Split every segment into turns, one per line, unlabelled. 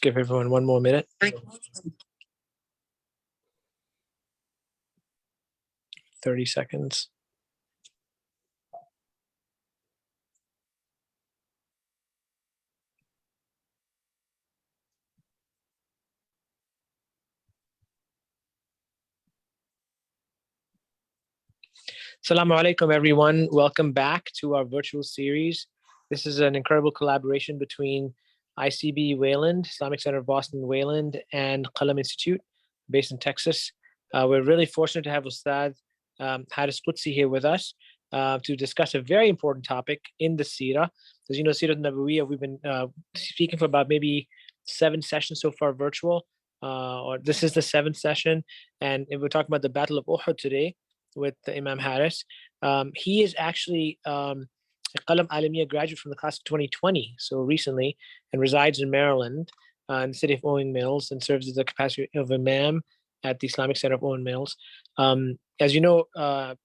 Just give everyone one more minute. 30 seconds. Assalamu alaikum, everyone. Welcome back to our virtual series. This is an incredible collaboration between ICB Wayland, Islamic Center of Boston, Wayland, and Qalam Institute, based in Texas. We're really fortunate to have Ustadh Qudsi here with us to discuss a very important topic in the Seerah. As you know, Seerah Nabawiyya, we've been speaking for about maybe 7 sessions so far virtual, or this is the 7th session, and we're talking about the Battle of Uhud today with Imam Harris. He is actually a Qalam Alamiya graduate from the class of 2020, so recently, and resides in Maryland, in the city of Owing Mills, and serves as the capacity of Imam at the Islamic Center of Owing Mills. As you know, the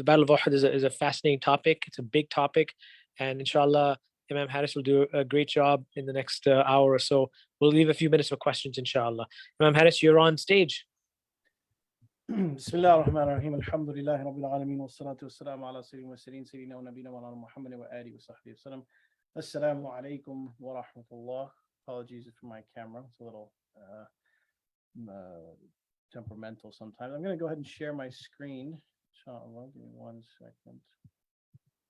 Battle of Uhud is a fascinating topic. It's a big topic, and inshallah, Imam Harris will do a great job in the next hour or so. We'll leave a few minutes for questions, inshallah. Imam Harris, you're on stage.
بسم الله الرحمن الرحيم الحمد لله رب العالمين والصلاة والسلام على سيد المرسلين سيدنا ونبينا مولانا محمد وآله وصحبه وسلم. Assalamu alaikum wa rahmatullah. Apologies for my camera. It's a little temperamental sometimes. I'm going to go ahead and share my screen. Inshallah, give me 1 second.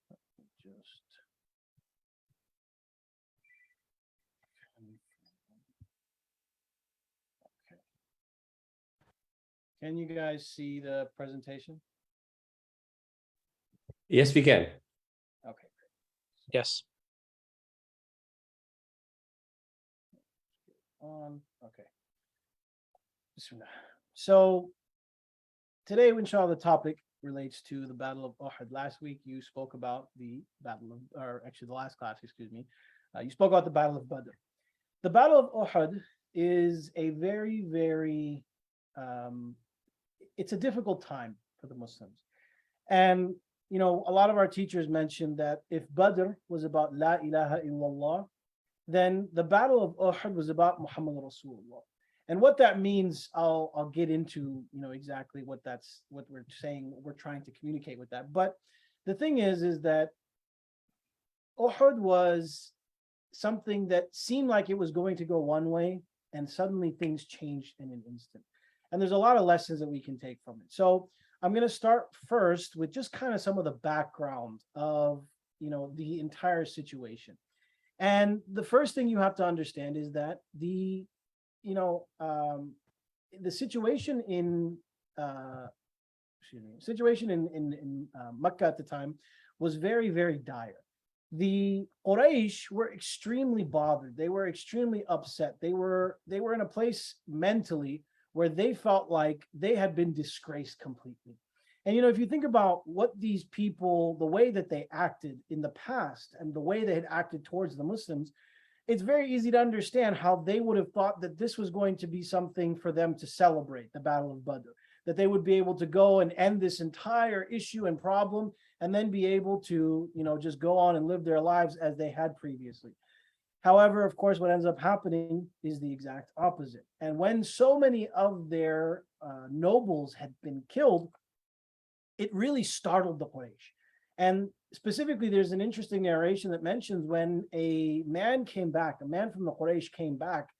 Let me just. Can you guys see the presentation?
Yes, we can.
Okay.
Yes.
Okay. So today, inshallah, the topic relates to the Battle of Uhud. Last week, you spoke about the Battle of, or actually the last class, excuse me. You spoke about the Battle of Badr. The Battle of Uhud is a very, very it's a difficult time for the Muslims. And, you know, a lot of our teachers mentioned that if Badr was about La ilaha illallah, then the Battle of Uhud was about Muhammad Rasulullah. And what that means, I'll get into, you know, exactly what we're saying, what we're trying to communicate with that. But the thing is that Uhud was something that seemed like it was going to go one way, and suddenly things changed in an instant. And there's a lot of lessons that we can take from it. So I'm going to start first with just kind of some of the background of, you know, the entire situation. And the first thing you have to understand is that the situation in Mecca at the time was very, very dire. The Quraysh were extremely bothered. They were extremely upset. They were in a place mentally where they felt like they had been disgraced completely. And, you know, if you think about what these people, the way that they acted in the past and the way they had acted towards the Muslims, it's very easy to understand how they would have thought that this was going to be something for them to celebrate, the Battle of Badr, that they would be able to go and end this entire issue and problem and then be able to, you know, just go on and live their lives as they had previously. However, of course, what ends up happening is the exact opposite. And when so many of their nobles had been killed, it really startled the Quraysh. And specifically, there's an interesting narration that mentions when a man came back, a man from the Quraysh came back,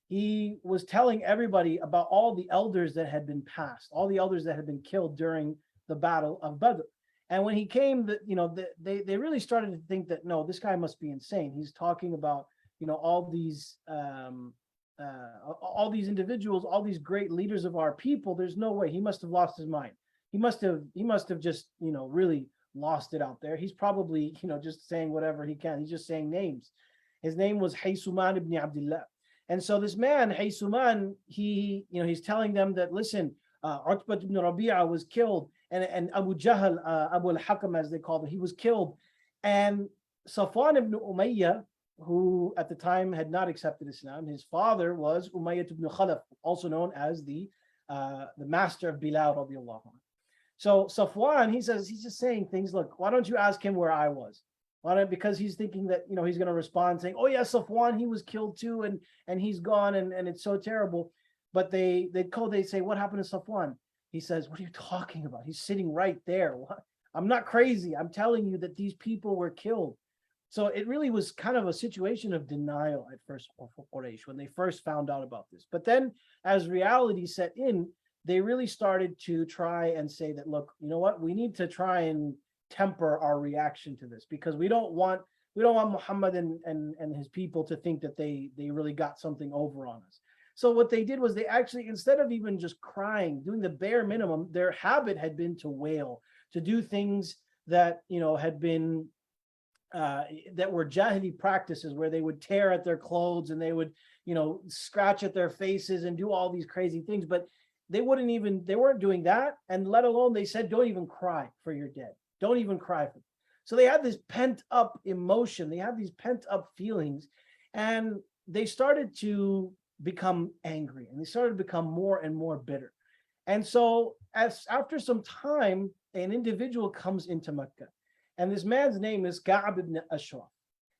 he was telling everybody about all the elders that had been passed, all the elders that had been killed during the Battle of Badr. And when he came, they really started to think that, no, this guy must be insane. He's talking about, you know, all these individuals, all these great leaders of our people. There's no way. He must have lost his mind. He must have just, you know, really lost it out there. He's probably, you know, just saying whatever he can. He's just saying names. His name was Haysuman ibn Abdullah. And so this man, Haysuman, he's telling them that, listen, Utbah ibn Rabi'a was killed, and Abu Jahl, Abu al-Hakam, as they called him, he was killed. And Safwan ibn Umayyah, who at the time had not accepted Islam, his father was Umayyah ibn Khalaf, also known as the master of Bilal radiallahu anhu. So Safwan, he's just saying things, look, why don't you ask him where I was? on it, because he's thinking that, he's going to respond saying, oh yeah, Safwan, he was killed too, and he's gone, and it's so terrible. But they say, what happened to Safwan? He says, what are you talking about? He's sitting right there. What? I'm not crazy. I'm telling you that these people were killed. So it really was kind of a situation of denial at first for Quraysh when they first found out about this. But then as reality set in, they really started to try and say that, look, you know what, we need to try and temper our reaction to this, because we don't want Muhammad and his people to think that they really got something over on us. So what they did was they actually, instead of even just crying, doing the bare minimum, their habit had been to wail, to do things that had been that were Jahili practices, where they would tear at their clothes and they would, scratch at their faces and do all these crazy things. But they weren't doing that. And let alone, they said, don't even cry for your dead. Don't even cry for them. So they had this pent up emotion. They had these pent up feelings, and they started to become angry, and they started to become more and more bitter. And so after some time, an individual comes into Mecca. And this man's name is Ka'b ibn Ashraf.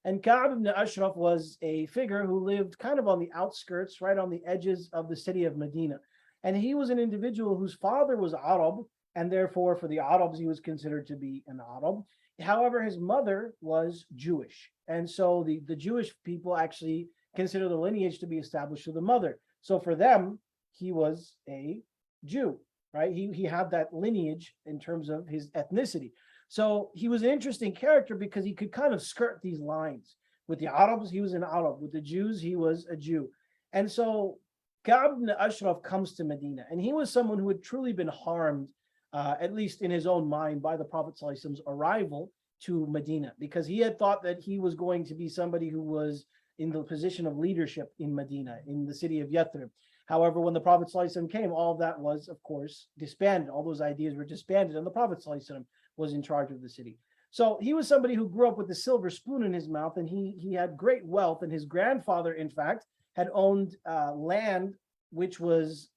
And Ka'b ibn Ashraf was a figure who lived kind of on the outskirts, right on the edges of the city of Medina. And he was an individual whose father was Arab, and therefore for the Arabs, he was considered to be an Arab. However, his mother was Jewish. And so the Jewish people actually consider the lineage to be established through the mother. So for them, he was a Jew, right? He had that lineage in terms of his ethnicity. So he was an interesting character because he could kind of skirt these lines. With the Arabs, he was an Arab. With the Jews, he was a Jew. And so Ka'b ibn Ashraf comes to Medina, and he was someone who had truly been harmed, at least in his own mind, by the Prophet ﷺ's arrival to Medina, because he had thought that he was going to be somebody who was in the position of leadership in Medina, in the city of Yathrib. However, when the Prophet ﷺ came, all of that was, of course, disbanded. All those ideas were disbanded, and the Prophet ﷺ was in charge of the city. So he was somebody who grew up with a silver spoon in his mouth, and he had great wealth. And his grandfather, in fact, had owned land which was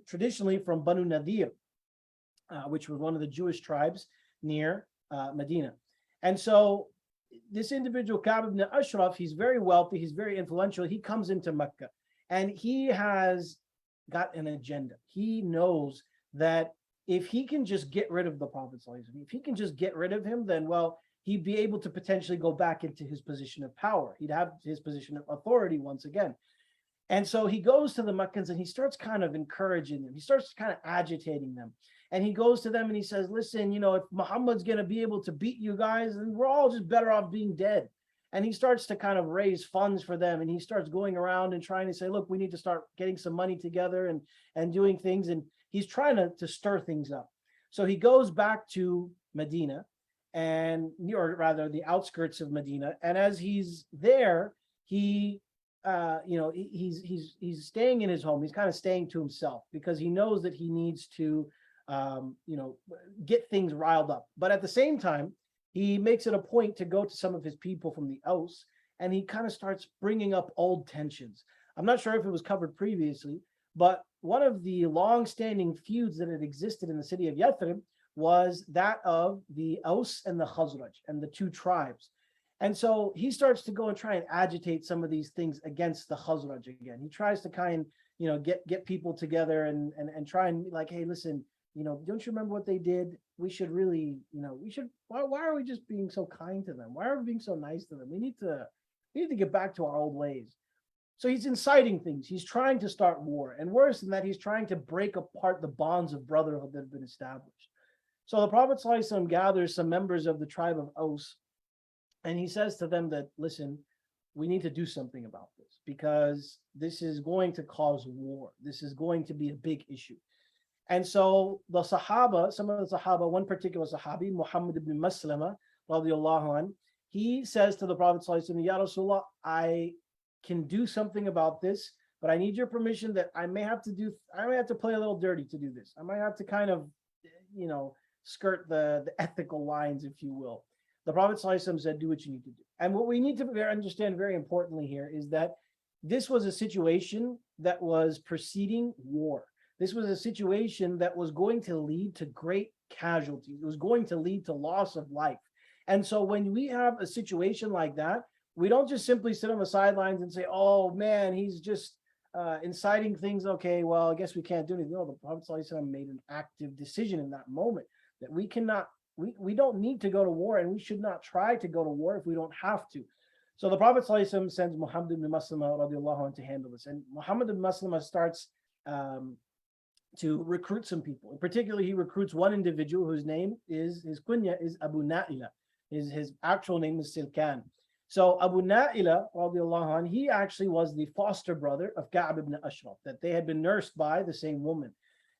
traditionally from Banu Nadir, which was one of the Jewish tribes near Medina. And so this individual, Ka'b ibn Ashraf, he's very wealthy, he's very influential. He comes into Mecca, and he has got an agenda. He knows that if he can just get rid of the Prophet, if he can just get rid of him, then, well, he'd be able to potentially go back into his position of power. He'd have his position of authority once again. And so he goes to the Meccans and he starts kind of encouraging them. He starts kind of agitating them. And he goes to them and he says, listen, if Muhammad's going to be able to beat you guys, then we're all just better off being dead. And he starts to kind of raise funds for them. And he starts going around and trying to say, look, we need to start getting some money together and doing things. And he's trying to stir things up. So he goes back to Medina, or rather the outskirts of Medina. And as he's there, he's staying in his home. He's kind of staying to himself because he knows that he needs to, get things riled up. But at the same time, he makes it a point to go to some of his people from the Aus, and he kind of starts bringing up old tensions. I'm not sure if it was covered previously, but one of the long-standing feuds that had existed in the city of Yathrib was that of the Aus and the Khazraj, and the two tribes. And so he starts to go and try and agitate some of these things against the Khazraj again. He tries to kind of, get people together and try and be like, hey, listen, don't you remember what they did? We should really, why are we just being so kind to them? Why are we being so nice to them? We need to get back to our old ways. So he's inciting things. He's trying to start war. And worse than that, he's trying to break apart the bonds of brotherhood that have been established. So the Prophet ﷺ gathers some members of the tribe of Aus, and he says to them that, listen, we need to do something about this because this is going to cause war. This is going to be a big issue. And so the Sahaba, some of the Sahaba, one particular Sahabi, Muhammad ibn Maslama, radiallahu anh, he says to the Prophet ﷺ, Ya Rasulullah, I can do something about this, but I need your permission that I may have to play a little dirty to do this. I might have to kind of, skirt the ethical lines, if you will. The Prophet ﷺ said, do what you need to do. And what we need to understand very importantly here is that this was a situation that was preceding war. This was a situation that was going to lead to great casualties. It was going to lead to loss of life. And so when we have a situation like that, we don't just simply sit on the sidelines and say, oh man, he's just inciting things. Okay, well, I guess we can't do anything. No, the Prophet ﷺ made an active decision in that moment that we cannot, we don't need to go to war, and we should not try to go to war if we don't have to. So the Prophet ﷺ sends Muhammad ibn Maslama radiallahu anh to handle this. And Muhammad ibn Maslama starts to recruit some people. In particular, he recruits one individual whose name is, his kunya is Abu Na'ila. His actual name is Silkan. So Abu Na'ila, radiallahu anh, he actually was the foster brother of Ka'b ibn Ashraf, that they had been nursed by the same woman.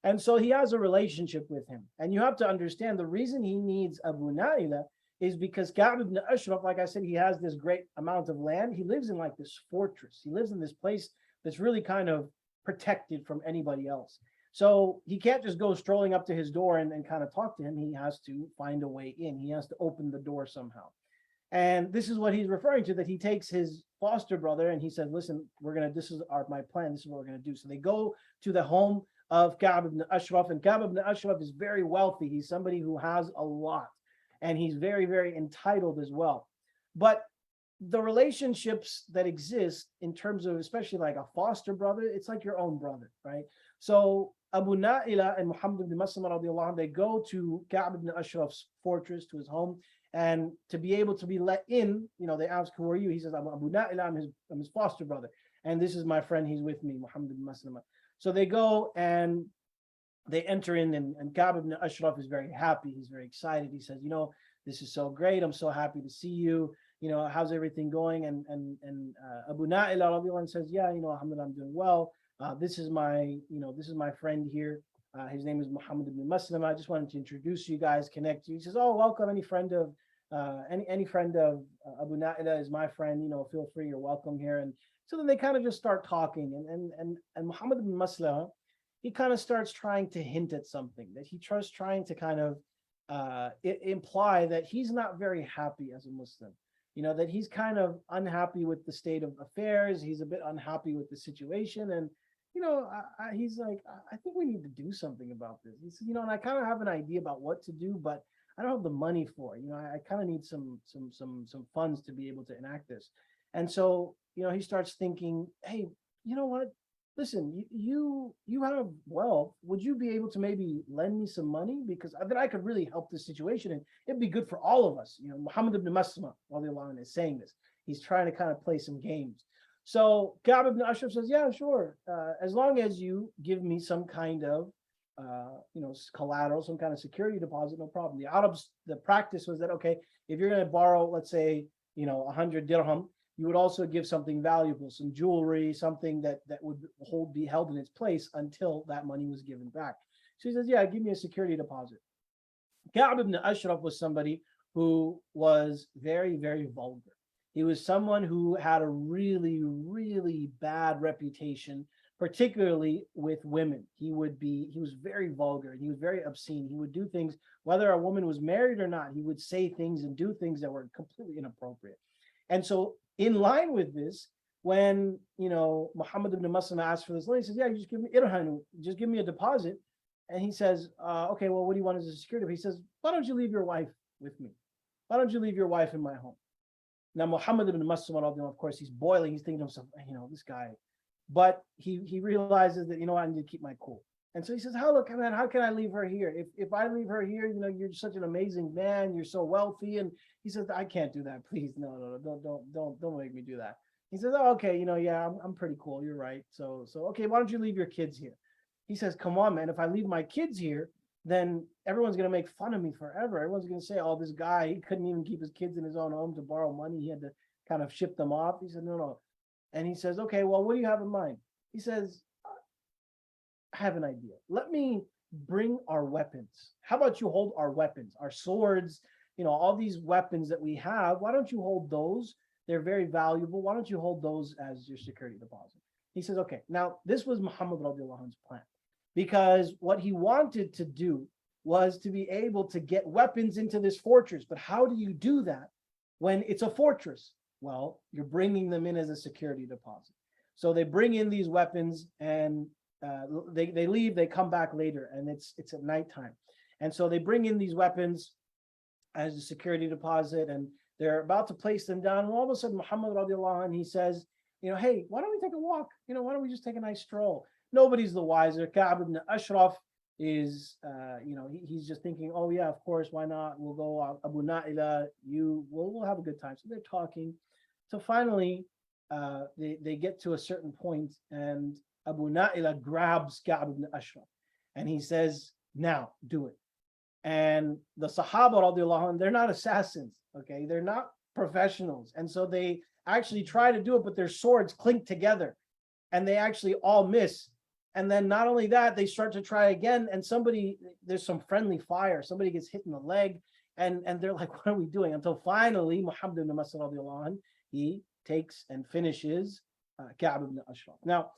And so he has a relationship with him. And you have to understand the reason he needs Abu Na'ila is because Ka'b ibn Ashraf, like I said, he has this great amount of land. He lives in like this fortress. He lives in this place that's really kind of protected from anybody else. So he can't just go strolling up to his door and kind of talk to him. He has to find a way in. He has to open the door somehow. And this is what he's referring to, that he takes his foster brother and he says, listen, this is my plan. This is what we're going to do. So they go to the home of Ka'b ibn Ashraf, and Ka'b ibn Ashraf is very wealthy. He's somebody who has a lot, and he's very, very entitled as well. But the relationships that exist in terms of, especially like a foster brother, it's like your own brother, right? So Abu Na'ila and Muhammad ibn Maslama radiallahu anh, they go to Ka'b ibn Ashraf's fortress, to his home, and to be able to be let in, they ask, who are you? He says, I'm Abu Na'ila, I'm his foster brother, and this is my friend, he's with me, Muhammad ibn Maslama. So they go and they enter in, and Ka'b ibn Ashraf is very happy. He's very excited. He says, this is so great. I'm so happy to see you. How's everything going? And Abu Na'ila radiallahu anh says, yeah, alhamdulillah, I'm doing well. This is my friend here. His name is Muhammad ibn Maslama. I just wanted to introduce you guys, connect you. He says, oh, welcome. Any friend of Abu Na'ila is my friend. Feel free. You're welcome here. And so then they kind of just start talking, and Muhammad ibn Maslama, he kind of starts trying to hint at something, that he starts trying to kind of imply that he's not very happy as a Muslim. That he's kind of unhappy with the state of affairs. He's a bit unhappy with the situation. And, he's like, I think we need to do something about this. He said, and I kind of have an idea about what to do, but I don't have the money for it. I kind of need some funds to be able to enact this. And so, he starts thinking, hey, you know what? Listen, you have wealth. Would you be able to maybe lend me some money? Because then I could really help this situation, and it'd be good for all of us. Muhammad ibn Maslama is saying this. He's trying to kind of play some games. So Ka'b ibn Ashraf says, yeah, sure. As long as you give me some kind of, collateral, some kind of security deposit, no problem. The practice was that, okay, if you're going to borrow, let's say, 100 dirham, you would also give something valuable, some jewelry, something that would be held in its place until that money was given back. So he says, yeah, give me a security deposit. Ka'b ibn Ashraf was somebody who was very, very vulgar. He was someone who had a really, really bad reputation, particularly with women. He was very vulgar, and he was very obscene. He would do things, whether a woman was married or not, he would say things and do things that were completely inappropriate. And so in line with this, when Muhammad ibn Maslama asked for this loan, he says, yeah, you just give me irhanu, just give me a deposit. And he says, okay, well, what do you want as a security? He says, why don't you leave your wife with me? Why don't you leave your wife in my home? Now, Muhammad ibn Maslama, of course, he's boiling. He's thinking to himself, this guy. But he realizes that, I need to keep my cool. And so he says, how can I leave her here? If I leave her here, you're such an amazing man. You're so wealthy. And he says, I can't do that. Please, no, don't make me do that. He says, oh, okay, yeah, I'm pretty cool. You're right. So okay, why don't you leave your kids here? He says, come on, man. If I leave my kids here, then everyone's going to make fun of me forever. Everyone's going to say, oh, this guy, he couldn't even keep his kids in his own home to borrow money. He had to kind of ship them off. He said, no. And he says, okay, well, what do you have in mind? He says, I have an idea. Let me bring our weapons. How about you hold our weapons, our swords, all these weapons that we have. Why don't you hold those? They're very valuable. Why don't you hold those as your security deposit? He says, okay. Now, this was Muhammad radiallahu anhu's plan, because what he wanted to do was to be able to get weapons into this fortress. But how do you do that when it's a fortress? Well, you're bringing them in as a security deposit. So they bring in these weapons, and they leave. They come back later, and it's at nighttime. And so they bring in these weapons, as a security deposit, and they're about to place them down. And all of a sudden, Muhammad radiallahu anh, he says, hey, why don't we take a walk? Why don't we just take a nice stroll? Nobody's the wiser. Ka'b ibn Ashraf is, he's just thinking, oh yeah, of course, why not? We'll go, Abu Na'ila, we'll have a good time. So they're talking. So finally, they get to a certain point, and Abu Na'ila grabs Ka'b ibn Ashraf, and he says, now do it. And the Sahaba radiallahu anh, they're not assassins, okay? They're not professionals. And so they actually try to do it, but their swords clink together and they actually all miss. And then not only that, they start to try again, and there's some friendly fire. Somebody gets hit in the leg, and they're like, what are we doing? Until finally, Muhammad ibn Mas'ud radiallahu anh, he takes and finishes Ka'b ibn Ashraf. Now,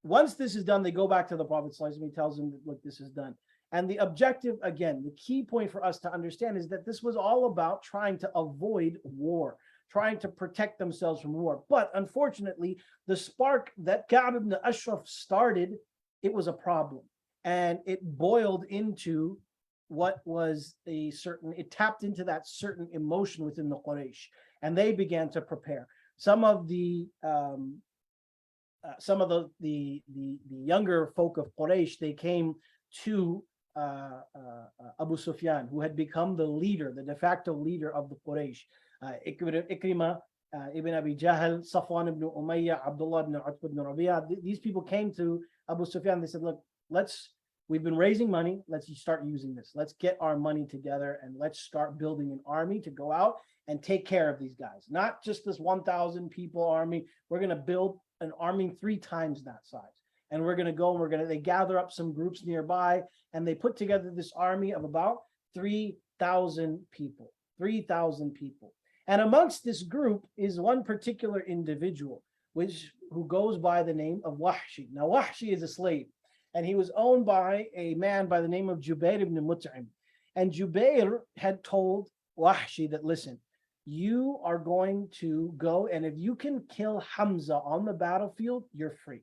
once this is done, they go back to the Prophet ﷺ. He tells them, look, this is done. And the objective, again, the key point for us to understand is that this was all about trying to avoid war, trying to protect themselves from war. But unfortunately, the spark that Ka'b ibn Ashraf started, it was a problem. And it boiled into what was it tapped into that certain emotion within the Quraysh. And they began to prepare. Some of the younger folk of Quraysh, they came to Abu Sufyan, who had become the leader, the de facto leader of the Quraysh. Ikrimah ibn Abi Jahl, Safwan ibn Umayyah, Abdullah ibn Utbah ibn Rabi'ah. These people came to Abu Sufyan. They said, look, we've been raising money. Let's start using this. Let's get our money together and let's start building an army to go out and take care of these guys. Not just this 1,000 people army. We're going to build an army 3 times that size. And we're going to go and they gather up some groups nearby, and they put together this army of about 3,000 people. 3,000 people. And amongst this group is one particular individual who goes by the name of Wahshi. Now, Wahshi is a slave, and he was owned by a man by the name of Jubair ibn Mut'im. And Jubair had told Wahshi that, listen, you are going to go, and if you can kill Hamza on the battlefield, you're free.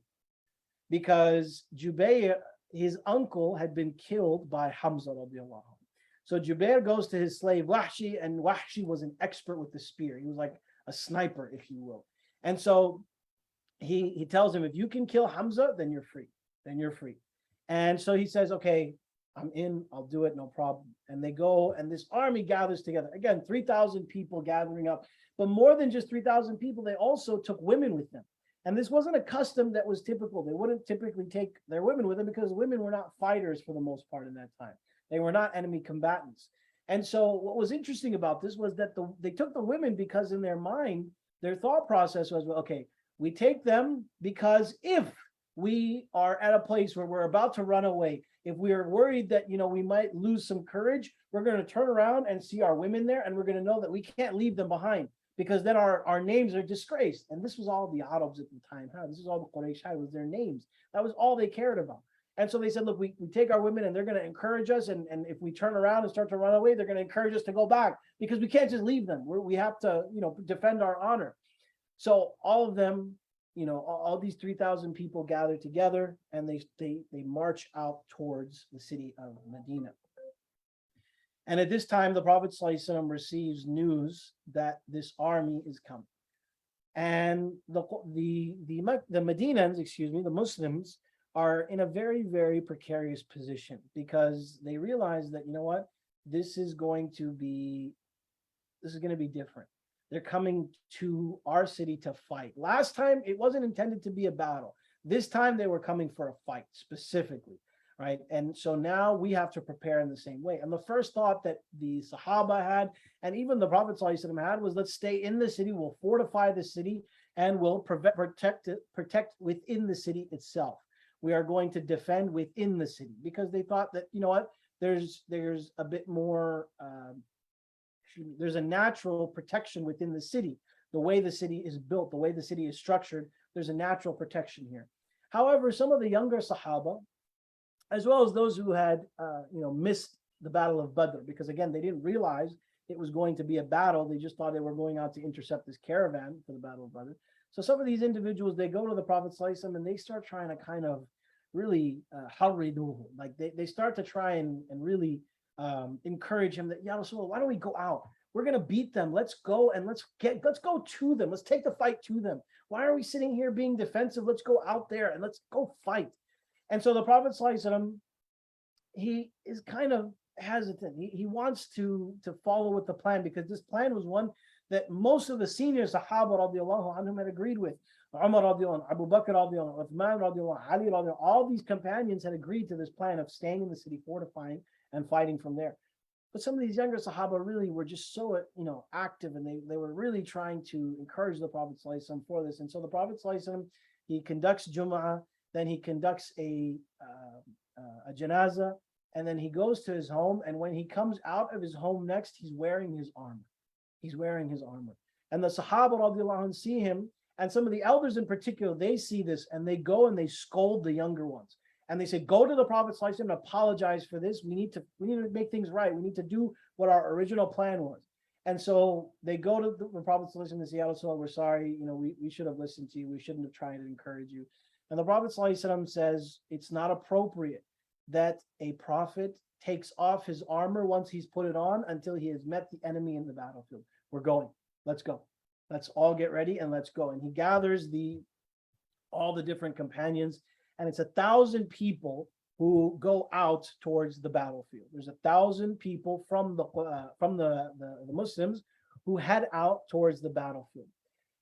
Because Jubair, his uncle, had been killed by Hamza radiallahu anh. So Jubair goes to his slave Wahshi, and Wahshi was an expert with the spear. He was like a sniper, if you will. And so he tells him, if you can kill Hamza, then you're free. Then you're free. And so he says, okay, I'm in, I'll do it, no problem. And they go, and this army gathers together. Again, 3,000 people gathering up. But more than just 3,000 people, they also took women with them. And this wasn't a custom that was typical. They wouldn't typically take their women with them because women were not fighters for the most part in that time. They were not enemy combatants. And so what was interesting about this was that they took the women because in their mind, their thought process was, well, okay, we take them because if we are at a place where we're about to run away, if we are worried that, we might lose some courage, we're going to turn around and see our women there, and we're going to know that we can't leave them behind, because then our names are disgraced. And this was all the Arabs at the time. This is all the Quraysh had, was their names. That was all they cared about. And so they said, look, we take our women and they're going to encourage us. And if we turn around and start to run away, they're going to encourage us to go back, because we can't just leave them. We have to, defend our honor. So all of them, all these 3,000 people gather together, and they march out towards the city of Medina. And at this time, the Prophet ﷺ receives news that this army is coming. And the Medinans, the Muslims, are in a very, very precarious position, because they realize that, this is going to be different. They're coming to our city to fight. Last time, it wasn't intended to be a battle. This time, they were coming for a fight specifically. Right. And so now we have to prepare in the same way. And the first thought that the Sahaba had, and even the Prophet ﷺ had, was, let's stay in the city, we'll fortify the city, and we'll protect within the city itself. We are going to defend within the city, because they thought that, there's a bit more, there's a natural protection within the city. The way the city is built, the way the city is structured, there's a natural protection here. However, some of the younger Sahaba, as well as those who had, missed the Battle of Badr, because again, they didn't realize it was going to be a battle. They just thought they were going out to intercept this caravan for the Battle of Badr. So some of these individuals, they go to the Prophet ﷺ and they start trying to kind of really harriduhu, like they start to try and really encourage him that, Ya Rasulullah, why don't we go out? We're gonna beat them. Let's go and let's go to them. Let's take the fight to them. Why are we sitting here being defensive? Let's go out there and let's go fight. And so the Prophet ﷺ, he is kind of hesitant. He wants to follow with the plan, because this plan was one that most of the senior Sahaba radiallahu anhum had agreed with. Umar radiallahu anhu, Abu Bakr radiallahu anhu, Uthman radiallahu anhu, Ali radiallahu anhu, all these companions had agreed to this plan of staying in the city, fortifying and fighting from there. But some of these younger Sahaba really were just so, active, and they were really trying to encourage the Prophet ﷺ for this. And so the Prophet ﷺ, he conducts Jum'ah, then he conducts a janazah, and then he goes to his home. And when he comes out of his home next, he's wearing his armor. He's wearing his armor. And the Sahaba radiallahu anhu see him, and some of the elders in particular, they see this and they go and they scold the younger ones. And they say, go to the Prophet ﷺ and apologize for this. We need to make things right. We need to do what our original plan was. And so they go to the Prophet ﷺ and say, Ya Rasulullah, we're sorry. We should have listened to you. We shouldn't have tried to encourage you. And the Prophet ﷺ says, it's not appropriate that a prophet takes off his armor once he's put it on until he has met the enemy in the battlefield. We're going. Let's go. Let's all get ready and let's go. And he gathers all the different companions, and it's 1,000 people who go out towards the battlefield. There's 1,000 people from the Muslims who head out towards the battlefield.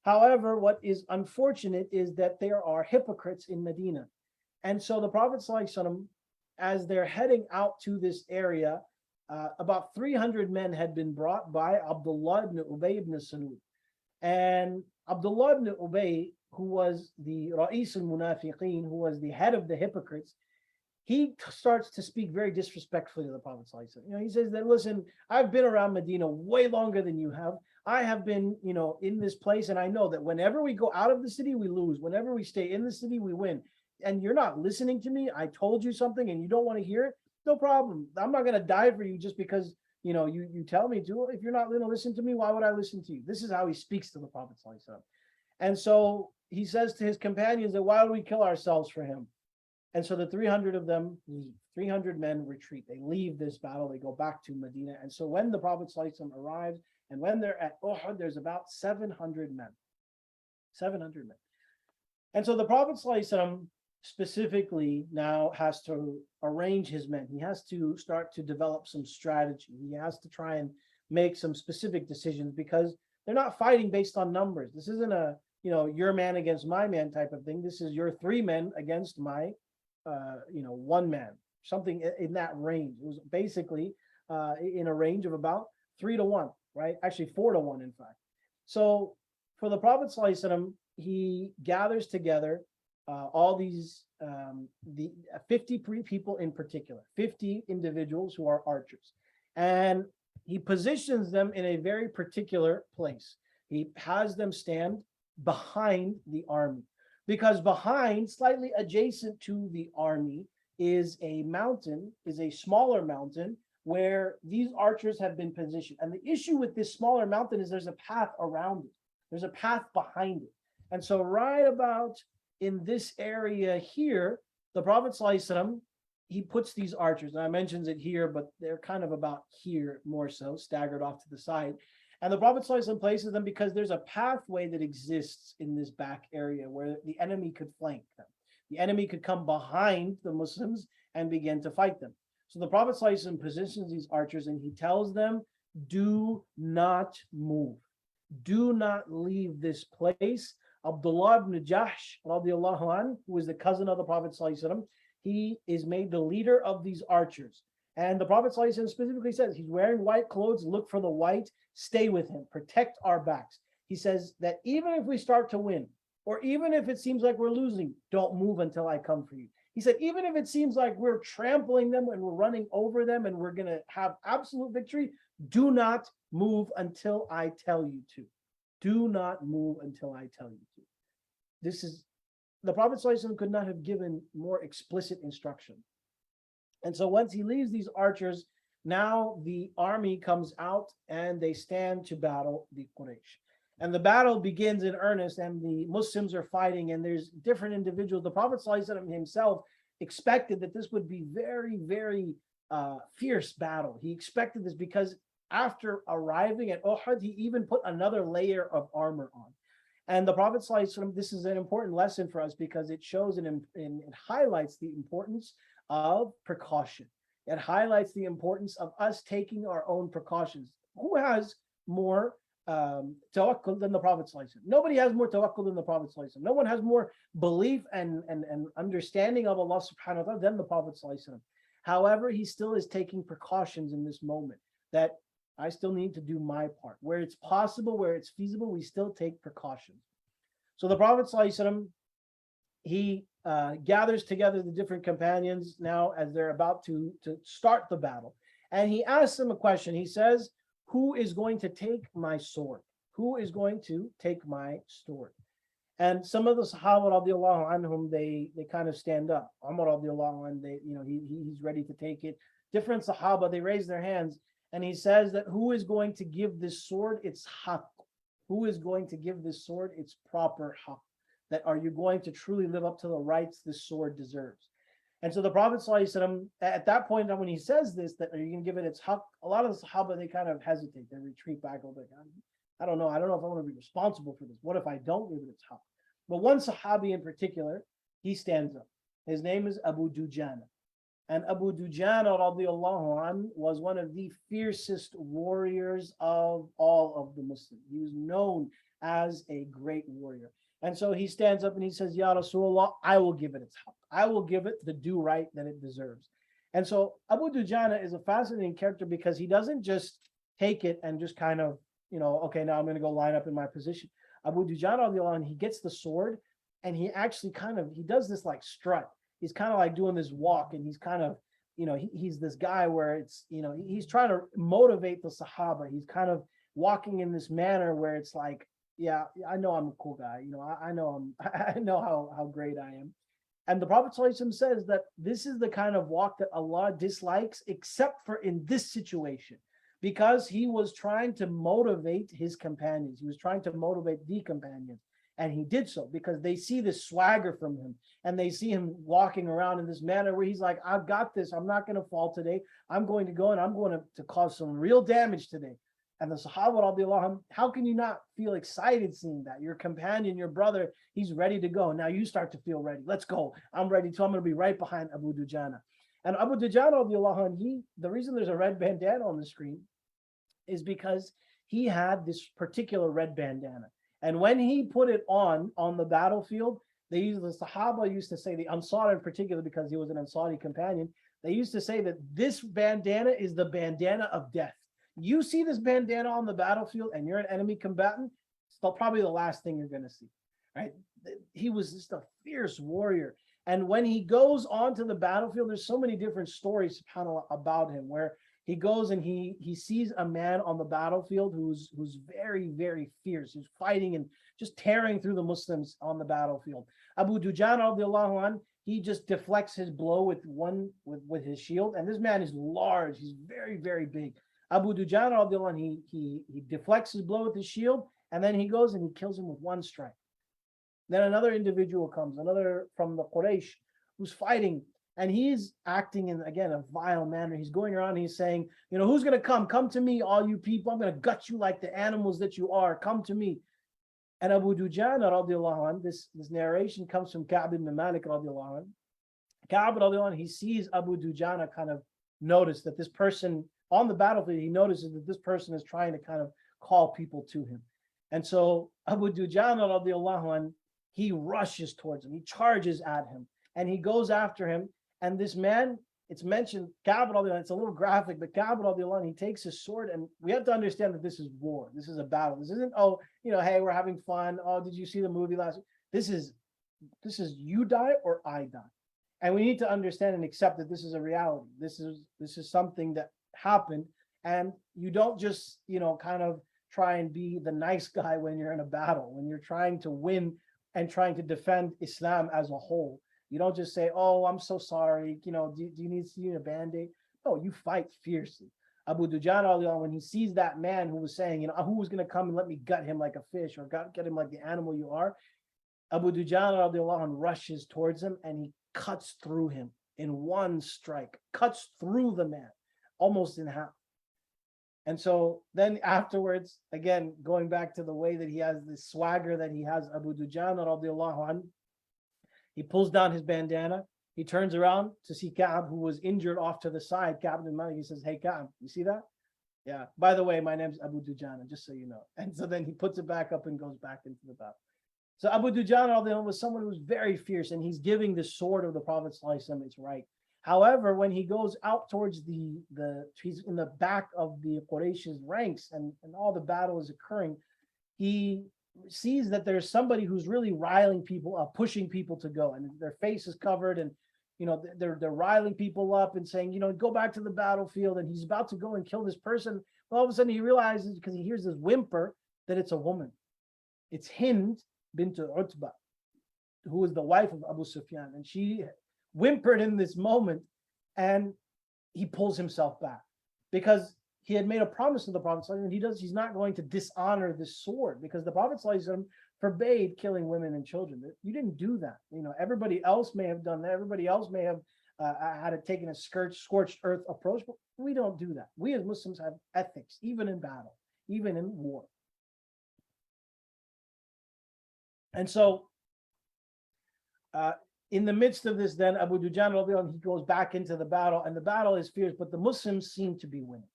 However, what is unfortunate is that there are hypocrites in Medina. And so the Prophet ﷺ, as they're heading out to this area, about 300 men had been brought by Abdullah ibn Ubay ibn Salul. And Abdullah ibn Ubay, who was the Ra'is al-Munafiqeen, who was the head of the hypocrites, he starts to speak very disrespectfully to the Prophet ﷺ. He says that, listen, I've been around Medina way longer than you have. I have been, in this place, and I know that whenever we go out of the city, we lose. Whenever we stay in the city, we win. And you're not listening to me. I told you something and you don't want to hear it. No problem. I'm not going to die for you just because, you tell me to. If you're not going to listen to me, why would I listen to you? This is how he speaks to the Prophet ﷺ. And so he says to his companions that, why don't we kill ourselves for him? And so the 300 of them leave. 300 men retreat. They leave this battle. They go back to Medina. And so when the Prophet ﷺ arrives, and when they're at Uhud, there's about 700 men. 700 men. And so the Prophet ﷺ specifically now has to arrange his men. He has to start to develop some strategy. He has to try and make some specific decisions, because they're not fighting based on numbers. This isn't a, your man against my man type of thing. This is your 3 men against my, 1 man, something in that range. It was basically in a range of about 3 to 1, right? Actually 4 to 1, in fact. So for the Prophet ﷺ, he gathers together all these, the 50 people in particular, 50 individuals who are archers. And he positions them in a very particular place. He has them stand behind the army, because behind, slightly adjacent to the army, is a mountain, is a smaller mountain where these archers have been positioned. And the issue with this smaller mountain is there's a path around it. There's a path behind it. And so right about in this area here, the Prophet ﷺ, he puts these archers, and I mentions it here, but they're kind of about here more so, staggered off to the side. And the Prophet ﷺ places them because there's a pathway that exists in this back area where the enemy could flank them. The enemy could come behind the Muslims and begin to fight them. So the Prophet ﷺ positions these archers and he tells them, do not move. Do not leave this place. Abdullah ibn Jahsh, radiallahu anh, who is the cousin of the Prophet ﷺ, he is made the leader of these archers. And the Prophet ﷺ specifically says, he's wearing white clothes, look for the white, stay with him, protect our backs. He says that even if we start to win, or even if it seems like we're losing, don't move until I come for you. He said, even if it seems like we're trampling them and we're running over them and we're going to have absolute victory, do not move until I tell you to. Do not move until I tell you to. This is, the Prophet ﷺ could not have given more explicit instruction. And so once he leaves these archers, now the army comes out and they stand to battle the Quraysh. And the battle begins in earnest and the Muslims are fighting and there's different individuals. The Prophet ﷺ himself expected that this would be very, very fierce battle. He expected this because after arriving at Uhud, he even put another layer of armor on. And the Prophet ﷺ, this is an important lesson for us because it shows and it highlights the importance of precaution. It highlights the importance of us taking our own precautions. Who has more tawakkul than the Prophet ﷺ? Nobody has more tawakkul than the Prophet ﷺ. No one has more belief and understanding of Allah subhanahu wa ta'ala than the Prophet ﷺ. However, he still is taking precautions in this moment that I still need to do my part. Where it's possible, where it's feasible, we still take precautions. So the Prophet ﷺ, he gathers together the different companions now as they're about to start the battle. And he asks them a question. He says, who is going to take my sword? Who is going to take my sword? And some of the Sahaba radiallahu anhum, they kind of stand up. Umar radiallahu anh, he's ready to take it. Different Sahaba, they raise their hands. And he says that who is going to give this sword its haqq? Who is going to give this sword its proper haqq? That are you going to truly live up to the rights this sword deserves? And so the Prophet ﷺ, at that point, when he says this, that are you going to give it its haqq? A lot of the Sahaba, they kind of hesitate. They retreat back a little bit. I don't know. I don't know if I want to be responsible for this. What if I don't give it its haqq? But one Sahabi in particular, he stands up. His name is Abu Dujana. And Abu Dujana radiallahu anh was one of the fiercest warriors of all of the Muslims. He was known as a great warrior. And so he stands up and he says, Ya Rasulullah, I will give it its haqq. I will give it the due right that it deserves. And so Abu Dujana is a fascinating character because he doesn't just take it and just kind of, okay, now I'm going to go line up in my position. Abu Dujana radiallahu anh, he gets the sword and he actually he does this like strut. He's kind of like doing this walk and he's kind of, he's this guy where it's, he's trying to motivate the Sahaba. He's kind of walking in this manner where it's like, yeah, I know I'm a cool guy. I know I know how great I am. And the Prophet ﷺ says that this is the kind of walk that Allah dislikes, except for in this situation, because he was trying to motivate his companions. He was trying to motivate the companions. And he did so because they see this swagger from him and they see him walking around in this manner where he's like, I've got this. I'm not going to fall today. I'm going to go and I'm going to cause some real damage today. And the Sahaba radiallahu anh, how can you not feel excited seeing that? Your companion, your brother, he's ready to go. Now you start to feel ready. Let's go. I'm ready too. I'm going to be right behind Abu Dujana. And Abu Dujana radiallahu anh, the reason there's a red bandana on the screen is because he had this particular red bandana. And when he put it on the battlefield, the Sahaba used to say, the Ansar in particular, because he was an Ansari companion, they used to say that this bandana is the bandana of death. You see this bandana on the battlefield and you're an enemy combatant, it's probably the last thing you're going to see, right? He was just a fierce warrior. And when he goes onto the battlefield, there's so many different stories, subhanAllah, about him, where he goes and he sees a man on the battlefield who's very, very fierce, who's fighting and just tearing through the Muslims on the battlefield. Abu Dujana radiallahu anh, he just deflects his blow with his shield, and this man is large. He's very, very big. Abu Dujana radiallahu anh, he deflects his blow with his shield, and then he goes and he kills him with one strike. Then another individual comes, another from the Quraysh, who's fighting. And he's acting in, again, a vile manner. He's going around, he's saying, who's going to come? Come to me, all you people. I'm going to gut you like the animals that you are. Come to me. And Abu Dujana, radiallahu anh, this narration comes from Ka'b ibn Malik, radiallahu anh. Ka'b, radiallahu anh, he sees Abu Dujana kind of notice that this person on the battlefield, he notices that this person is trying to kind of call people to him. And so Abu Dujana, radiallahu anh, he rushes towards him. He charges at him. And he goes after him. And this man, it's mentioned, Ka'b radiallahu anh, it's a little graphic, but Ka'b radiallahu anh, he takes his sword, and we have to understand that this is war. This is a battle. This isn't, hey, we're having fun. Oh, did you see the movie last week? This is you die or I die. And we need to understand and accept that this is a reality. This is something that happened. And you don't just, kind of try and be the nice guy when you're in a battle, when you're trying to win and trying to defend Islam as a whole. You don't just say, oh, I'm so sorry. Do you need a Band-Aid? No, you fight fiercely. Abu Dujana, when he sees that man who was saying, who was going to come and let me gut him like a fish or get him like the animal you are, Abu Dujana rushes towards him and he cuts through him in one strike, cuts through the man almost in half. And so then afterwards, again, going back to the way that he has this swagger that he has, Abu Dujana radiallahu anhu, he pulls down his bandana. He turns around to see Ka'ab, who was injured off to the side. Ka'ab bin Malik, he says, hey, Ka'ab, you see that? Yeah. By the way, my name's Abu Dujana, just so you know. And so then he puts it back up and goes back into the battle. So Abu Dujana was someone who was very fierce, and he's giving the sword of the Prophet ﷺ its right. However, when he goes out towards he's in the back of the Quraysh's ranks and all the battle is occurring, he sees that there's somebody who's really riling people up, pushing people to go, and their face is covered, and they're riling people up and saying, go back to the battlefield, and he's about to go and kill this person. Well, all of a sudden he realizes, because he hears this whimper, that it's a woman. It's Hind bint Utbah, who was the wife of Abu Sufyan, and she whimpered in this moment, and he pulls himself back because he had made a promise to the Prophet and he's not going to dishonor this sword, because the Prophet forbade killing women and children. You didn't do that. Everybody else may have done that. Everybody else may have had taken a scorched earth approach, but we don't do that. We as Muslims have ethics, even in battle, even in war. And so in the midst of this, then Abu Dujana, he goes back into the battle, and the battle is fierce, but the Muslims seem to be winning.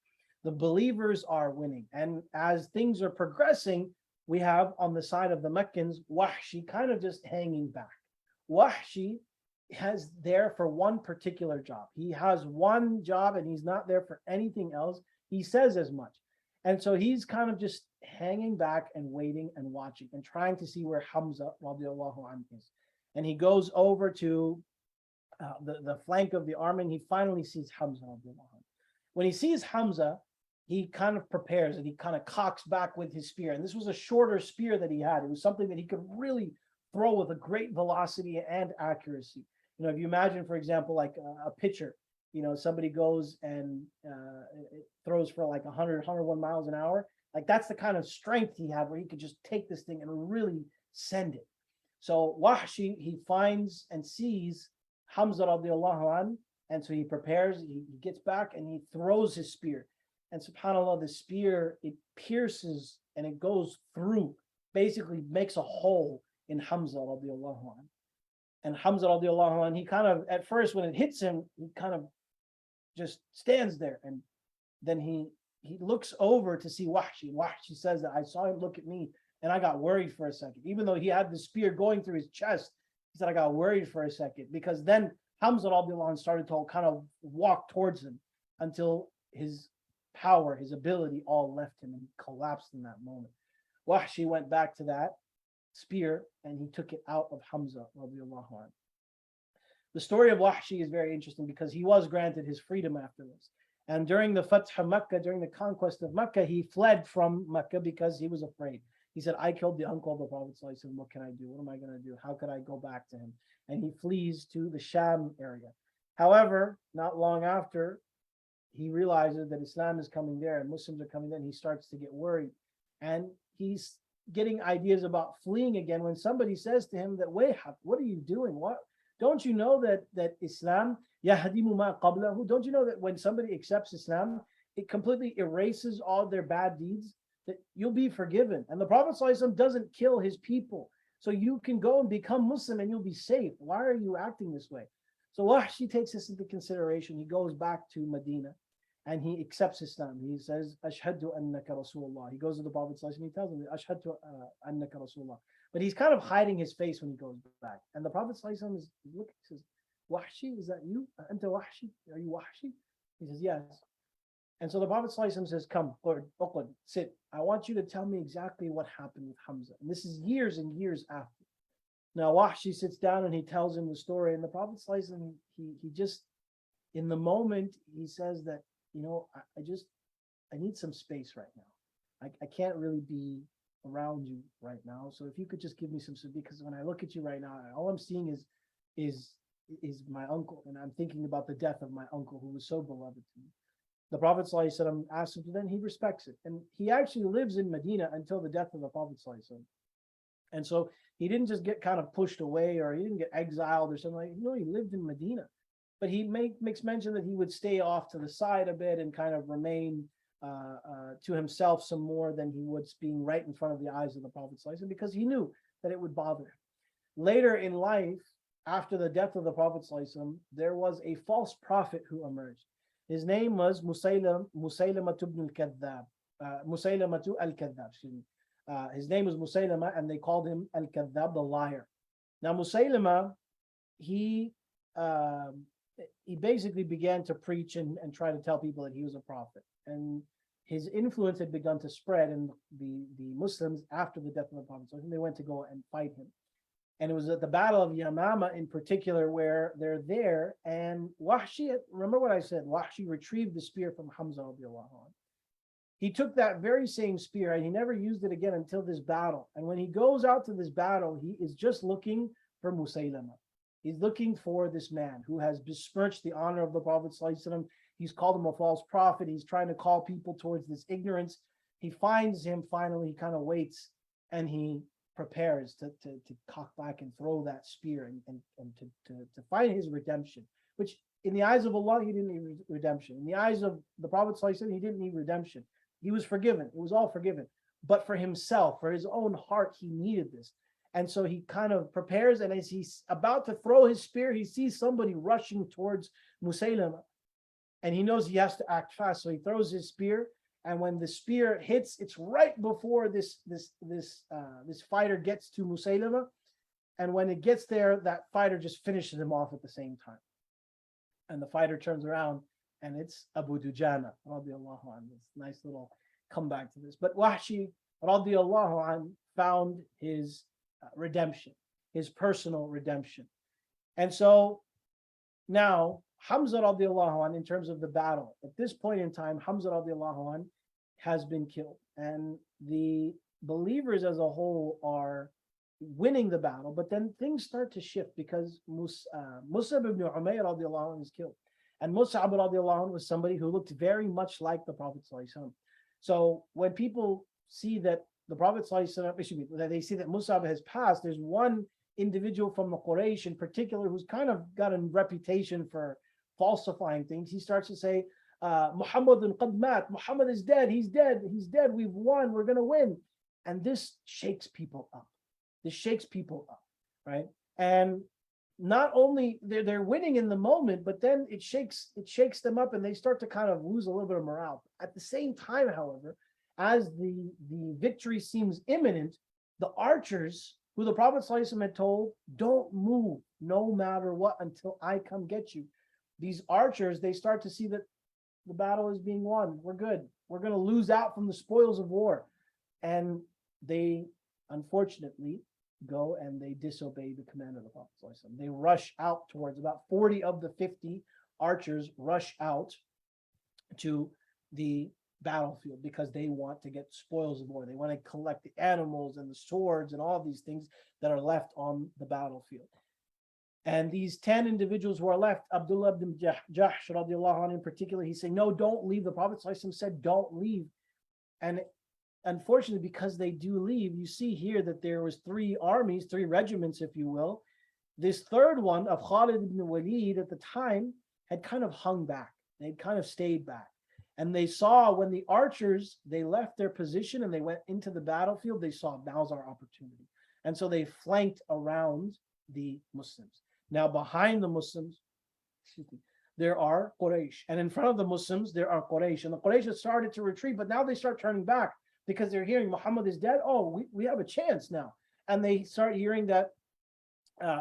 The believers are winning. And as things are progressing, we have on the side of the Meccans, Wahshi kind of just hanging back. Wahshi has there for one particular job. He has one job and he's not there for anything else. He says as much. And so he's kind of just hanging back and waiting and watching and trying to see where Hamza radiallahu anhu is. And he goes over to the flank of the army, and he finally sees Hamza radiallahu anhu. When he sees Hamza, he kind of prepares and he kind of cocks back with his spear. And this was a shorter spear that he had. It was something that he could really throw with a great velocity and accuracy. If you imagine, for example, like a pitcher, somebody goes and throws for like 100, 101 miles an hour. Like that's the kind of strength he had, where he could just take this thing and really send it. So Wahshi, he finds and sees Hamza radiallahu an, and so he prepares, he gets back and he throws his spear. And subhanAllah, the spear, it pierces and it goes through, basically makes a hole in Hamza radiallahu an. And Hamza radiallahu an, he kind of, at first when it hits him, he kind of just stands there. And then he looks over to see Wahshi. Wahshi says that I saw him look at me and I got worried for a second. Even though he had the spear going through his chest, he said, I got worried for a second, because then Hamza radiallahu anh started to kind of walk towards him until his power, his ability all left him and he collapsed in that moment. Wahshi went back to that spear and he took it out of Hamza radiallahu anh. The story of Wahshi is very interesting because he was granted his freedom after this. And during the Fath Makkah, during the conquest of Makkah, he fled from Makkah because he was afraid. He said, I killed the uncle of the Prophet. What can I do? What am I going to do? How could I go back to him? And he flees to the Sham area. However, not long after, he realizes that Islam is coming there and Muslims are coming there, and he starts to get worried. And he's getting ideas about fleeing again when somebody says to him that, wait, what are you doing? What? Don't you know that Islam, yahdimu ma qablahu? Don't you know that when somebody accepts Islam, it completely erases all their bad deeds, that you'll be forgiven? And the Prophet ﷺ doesn't kill his people. So you can go and become Muslim and you'll be safe. Why are you acting this way? So Wahshi takes this into consideration. He goes back to Medina and he accepts Islam. He says, Ashhadu annaka Rasulullah. He goes to the Prophet ﷺ and he tells him, Ashhadu annaka Rasulullah. But he's kind of hiding his face when he goes back. And the Prophet ﷺ is looking, says, Wahshi, is that you? Anta Wahshi? Are you Wahshi? He says, yes. And so the Prophet ﷺ says, come, Uqud, sit. I want you to tell me exactly what happened with Hamza. And this is years and years after. Now Wahshi sits down and he tells him the story. And the Prophet ﷺ, he just, in the moment, he says that, I need some space right now. I can't really be around you right now. So if you could just give me some, because when I look at you right now, all I'm seeing is my uncle. And I'm thinking about the death of my uncle who was so beloved to me. The Prophet ﷺ asked him to, then he respects it. And he actually lives in Medina until the death of the Prophet ﷺ. And so he didn't just get kind of pushed away or he didn't get exiled or something like that. No, he lived in Medina. but he makes mention that he would stay off to the side a bit and kind of remain to himself some more than he would being right in front of the eyes of the Prophet ﷺ, because he knew that it would bother him. Later in life, after the death of the Prophet ﷺ, there was a false prophet who emerged. His name was Musaylamah ibn al-Kadhdhab. Musaylamah al-Kadhdhab, excuse me. His name was Musaylamah, and they called him al-Kadhdhab, the liar. Now Musaylamah, he basically began to preach and try to tell people that he was a prophet. And his influence had begun to spread, and the Muslims, after the death of the Prophet, so they went to go and fight him. And it was at the Battle of Yamama in particular where they're there, and Wahshi, remember what I said, Wahshi retrieved the spear from Hamza radiallahu anh. He took that very same spear and he never used it again until this battle. And when he goes out to this battle, he is just looking for Musaylamah. He's looking for this man who has besmirched the honor of the Prophet ﷺ. He's called him a false prophet. He's trying to call people towards this ignorance. He finds him finally, he kind of waits, and he prepares to cock back and throw that spear and to find his redemption, which in the eyes of Allah, he didn't need redemption. In the eyes of the Prophet ﷺ, he didn't need redemption. He was forgiven. It was all forgiven. But for himself, for his own heart, he needed this. And so he kind of prepares, and as he's about to throw his spear, he sees somebody rushing towards Musaylamah. And he knows he has to act fast. So he throws his spear, and when the spear hits, it's right before this fighter gets to Musaylamah. And when it gets there, that fighter just finishes him off at the same time. And the fighter turns around, and it's Abu Dujana, radiallahu anhu. It's a nice little comeback to this. But Wahshi, radiallahu anhu, found his redemption, his personal redemption. And so now Hamza radiallahu anhu, in terms of the battle, at this point in time, Hamza radiallahu anhu has been killed. And the believers as a whole are winning the battle, but then things start to shift because Mus'ab ibn Umayr radiallahu anhu is killed. And Mus'ab radiallahu anhu was somebody who looked very much like the Prophet ﷺ. So when people see that the Prophet ﷺ, that they see that Mus'ab has passed, there's one individual from the Quraysh in particular who's kind of got a reputation for falsifying things. He starts to say, Muhammadun qad mat, Muhammad is dead, he's dead, we've won, we're going to win. And this shakes people up. Right? And not only they're winning in the moment, but then it shakes them up, and they start to kind of lose a little bit of morale. At the same time, however, as the victory seems imminent, the archers, who the Prophet ﷺ had told, don't move no matter what until I come get you. These archers, they start to see that the battle is being won. We're good. We're going to lose out from the spoils of war. And they, unfortunately, go and they disobey the command of the Prophet ﷺ. They rush out towards, about 40 of the 50 archers rush out to the battlefield because they want to get spoils of war. They want to collect the animals and the swords and all these things that are left on the battlefield. And these 10 individuals who are left, Abdullah ibn Jahsh radiallahu anhu in particular, he's saying, no, don't leave. The Prophet ﷺ said, don't leave. And unfortunately, because they do leave, you see here that there was 3 armies, 3 regiments, if you will. This third one of Khalid ibn Walid at the time had kind of hung back. They'd kind of stayed back. And they saw when the archers, they left their position and they went into the battlefield, they saw now's our opportunity. And so they flanked around the Muslims. Now behind the Muslims, there are Quraysh. And in front of the Muslims, there are Quraysh. And the Quraysh have started to retreat, but now they start turning back because they're hearing Muhammad is dead. Oh, we have a chance now. And they start hearing that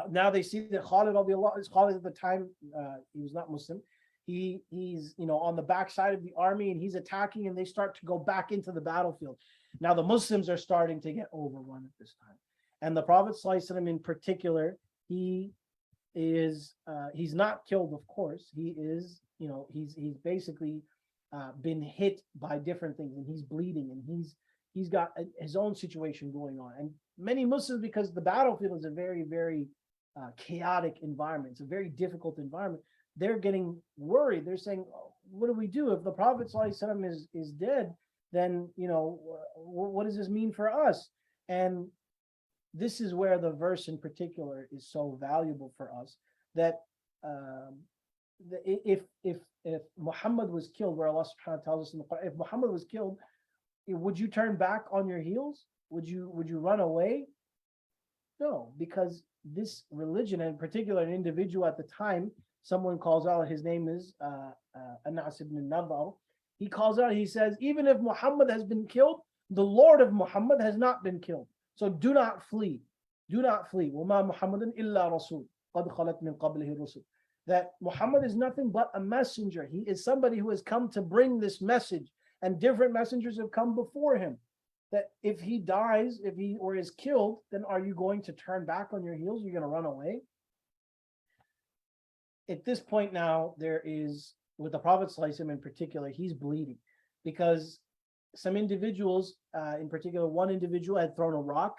now they see that Khalid at the time, he was not Muslim. He's on the backside of the army and he's attacking, and they start to go back into the battlefield. Now the Muslims are starting to get overrun at this time. And the Prophet ﷺ in particular, he's not killed, of course. He is, he's basically been hit by different things, and he's bleeding, and he's got his own situation going on. And many Muslims, because the battlefield is a very, very chaotic environment, it's a very difficult environment, they're getting worried. They're saying, oh, what do we do if the Prophet ﷺ is dead? Then what does this mean for us? And this is where the verse in particular is so valuable for us, that if Muhammad was killed, where Allah subhanahu wa ta'ala tells us in the Quran, if Muhammad was killed, would you turn back on your heels? Would you run away? No, because this religion, and in particular an individual at the time, someone calls out, his name is Anas ibn Nadal. He calls out, he says, even if Muhammad has been killed, the Lord of Muhammad has not been killed. So do not flee. Do not flee. وَمَا مُحَمَّدٌ إِلَّا رَسُولٌ قَدْ خَلَتْ مِنْ قَبْلِهِ الرُّسُلُ. That Muhammad is nothing but a messenger. He is somebody who has come to bring this message, and different messengers have come before him. That if he dies, if he or is killed, then are you going to turn back on your heels? You're going to run away? At this point now, there is, with the Prophet ﷺ in particular, he's bleeding because some individuals, in particular, one individual had thrown a rock.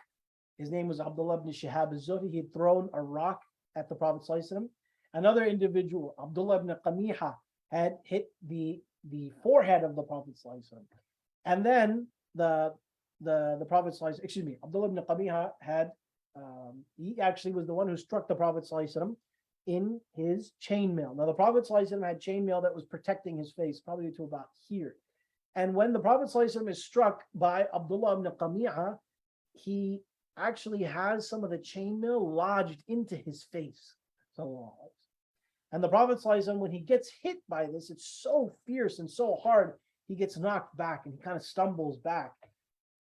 His name was Abdullah ibn Shihab al-Zuhri. He had thrown a rock at the Prophet ﷺ. Another individual, Abdullah ibn Qamiha, had hit the forehead of the Prophet ﷺ. And then the Prophet ﷺ, excuse me, Abdullah ibn Qamiha had, he actually was the one who struck the Prophet ﷺ in his chainmail. Now the Prophet ﷺ had chainmail that was protecting his face, probably to about here. And when the Prophet ﷺ is struck by Abdullah ibn Qamiha, he actually has some of the chainmail lodged into his face. And the Prophet ﷺ, when he gets hit by this, it's so fierce and so hard, he gets knocked back and he kind of stumbles back.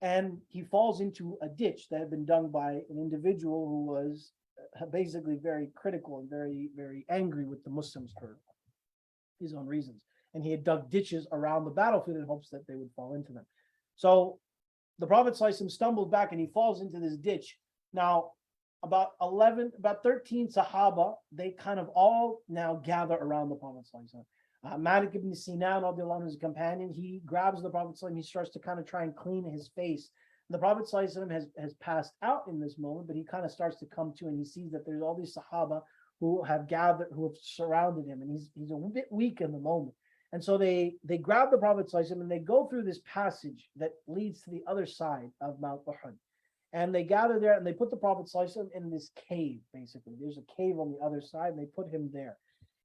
And he falls into a ditch that had been dug by an individual who was basically very critical and very, very angry with the Muslims for his own reasons. And he had dug ditches around the battlefield in hopes that they would fall into them. So the Prophet ﷺ stumbles back and he falls into this ditch. Now, about 13 Sahaba, they kind of all now gather around the Prophet ﷺ. Malik ibn Sinan, his companion, he grabs the Prophet ﷺ, he starts to kind of try and clean his face. The Prophet ﷺ has passed out in this moment, but he kind of starts to come to, and he sees that there's all these Sahaba who have gathered, who have surrounded him, and he's a bit weak in the moment. And so they grab the Prophet ﷺ and they go through this passage that leads to the other side of Mount Uhud. And they gather there and they put the Prophet ﷺ in this cave, basically. There's a cave on the other side, and they put him there.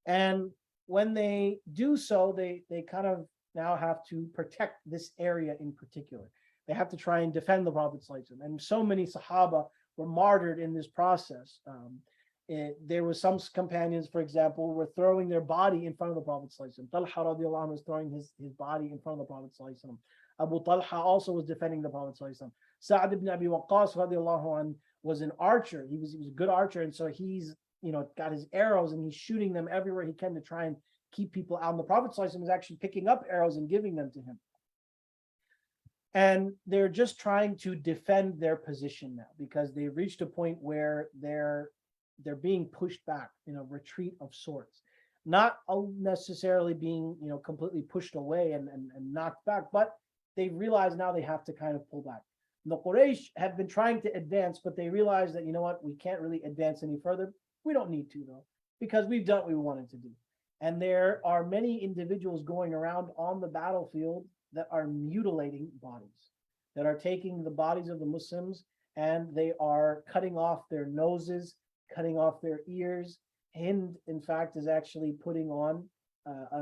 And when they do so, they kind of now have to protect this area in particular. They have to try and defend the Prophet ﷺ. And so many Sahaba were martyred in this process. There were some companions, for example, who were throwing their body in front of the Prophet ﷺ. Talha radiallahu anhu was throwing his body in front of the Prophet ﷺ. Abu Talha also was defending the Prophet ﷺ. Sa'ad ibn Abi Waqqas radiallahu anhu was an archer. He was a good archer, and so he's got his arrows and he's shooting them everywhere he can to try and keep people out. And the Prophet ﷺ was actually picking up arrows and giving them to him. And they're just trying to defend their position now because they've reached a point where they're being pushed back, retreat of sorts. Not necessarily being, completely pushed away and knocked back, but they realize now they have to kind of pull back. The Quraysh have been trying to advance, but they realize that, we can't really advance any further. We don't need to, though, because we've done what we wanted to do. And there are many individuals going around on the battlefield that are mutilating bodies, that are taking the bodies of the Muslims and they are cutting off their noses, cutting off their ears. Hind, in fact, is actually putting on,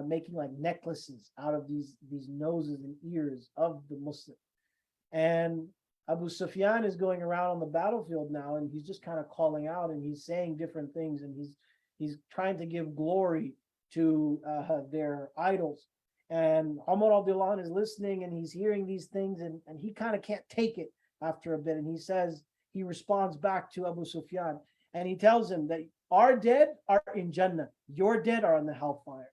making like necklaces out of these noses and ears of the Muslim. And Abu Sufyan is going around on the battlefield now, and he's just kind of calling out, and he's saying different things, and he's trying to give glory to their idols. And Umar radiallahu anhu is listening, and he's hearing these things, and he kind of can't take it after a bit. And he responds back to Abu Sufyan, and he tells him that our dead are in Jannah, your dead are in the hellfire.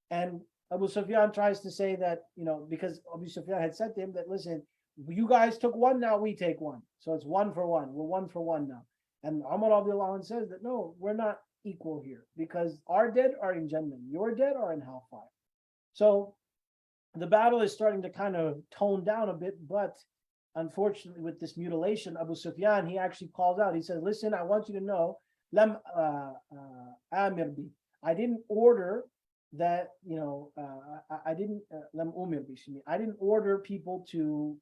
And Abu Sufyan tries to say that, because Abu Sufyan had said to him that, listen, you guys took one, now we take one. So it's 1 for 1. We're 1 for 1 now. And Umar radiallahu anhu says that, no, we're not equal here because our dead are in Jannah, your dead are in hellfire. So the battle is starting to kind of tone down a bit, but unfortunately with this mutilation, Abu Sufyan, he actually calls out. He says, listen, I want you to know, lam amir bi. I didn't order that, I didn't lam umir bi. I didn't order people to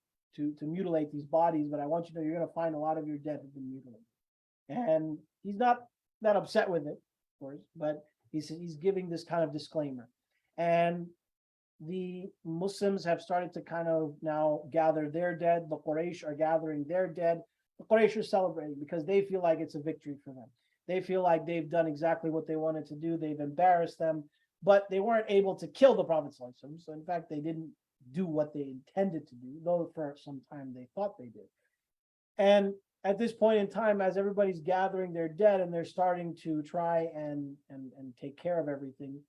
mutilate these bodies, but I want you to know you're going to find a lot of your dead have been mutilated. And he's not that upset with it, of course, but He's giving this kind of disclaimer. And the Muslims have started to kind of now gather their dead. The Quraysh are gathering their dead. The Quraysh are celebrating because they feel like it's a victory for them. They feel like they've done exactly what they wanted to do. They've embarrassed them, but they weren't able to kill the Prophet. So in fact, they didn't do what they intended to do, though for some time they thought they did. And at this point in time, as everybody's gathering their dead and they're starting to try and take care of everything,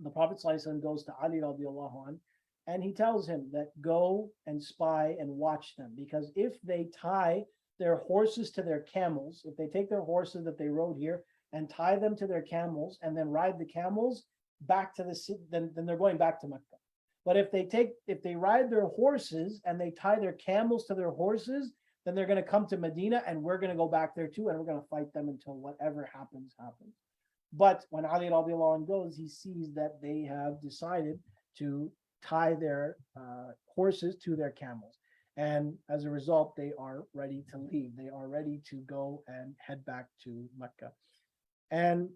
the Prophet ﷺ goes to Ali radiallahu anh, and he tells him that go and spy and watch them, because if they tie their horses to their camels, if they take their horses that they rode here and tie them to their camels and then ride the camels back to the city, then they're going back to Mecca. But if they ride their horses and they tie their camels to their horses, then they're going to come to Medina and we're going to go back there too, and we're going to fight them until whatever happens. But when Ali radiallahu anh goes, he sees that they have decided to tie their horses to their camels. And as a result, they are ready to leave. They are ready to go and head back to Mecca. And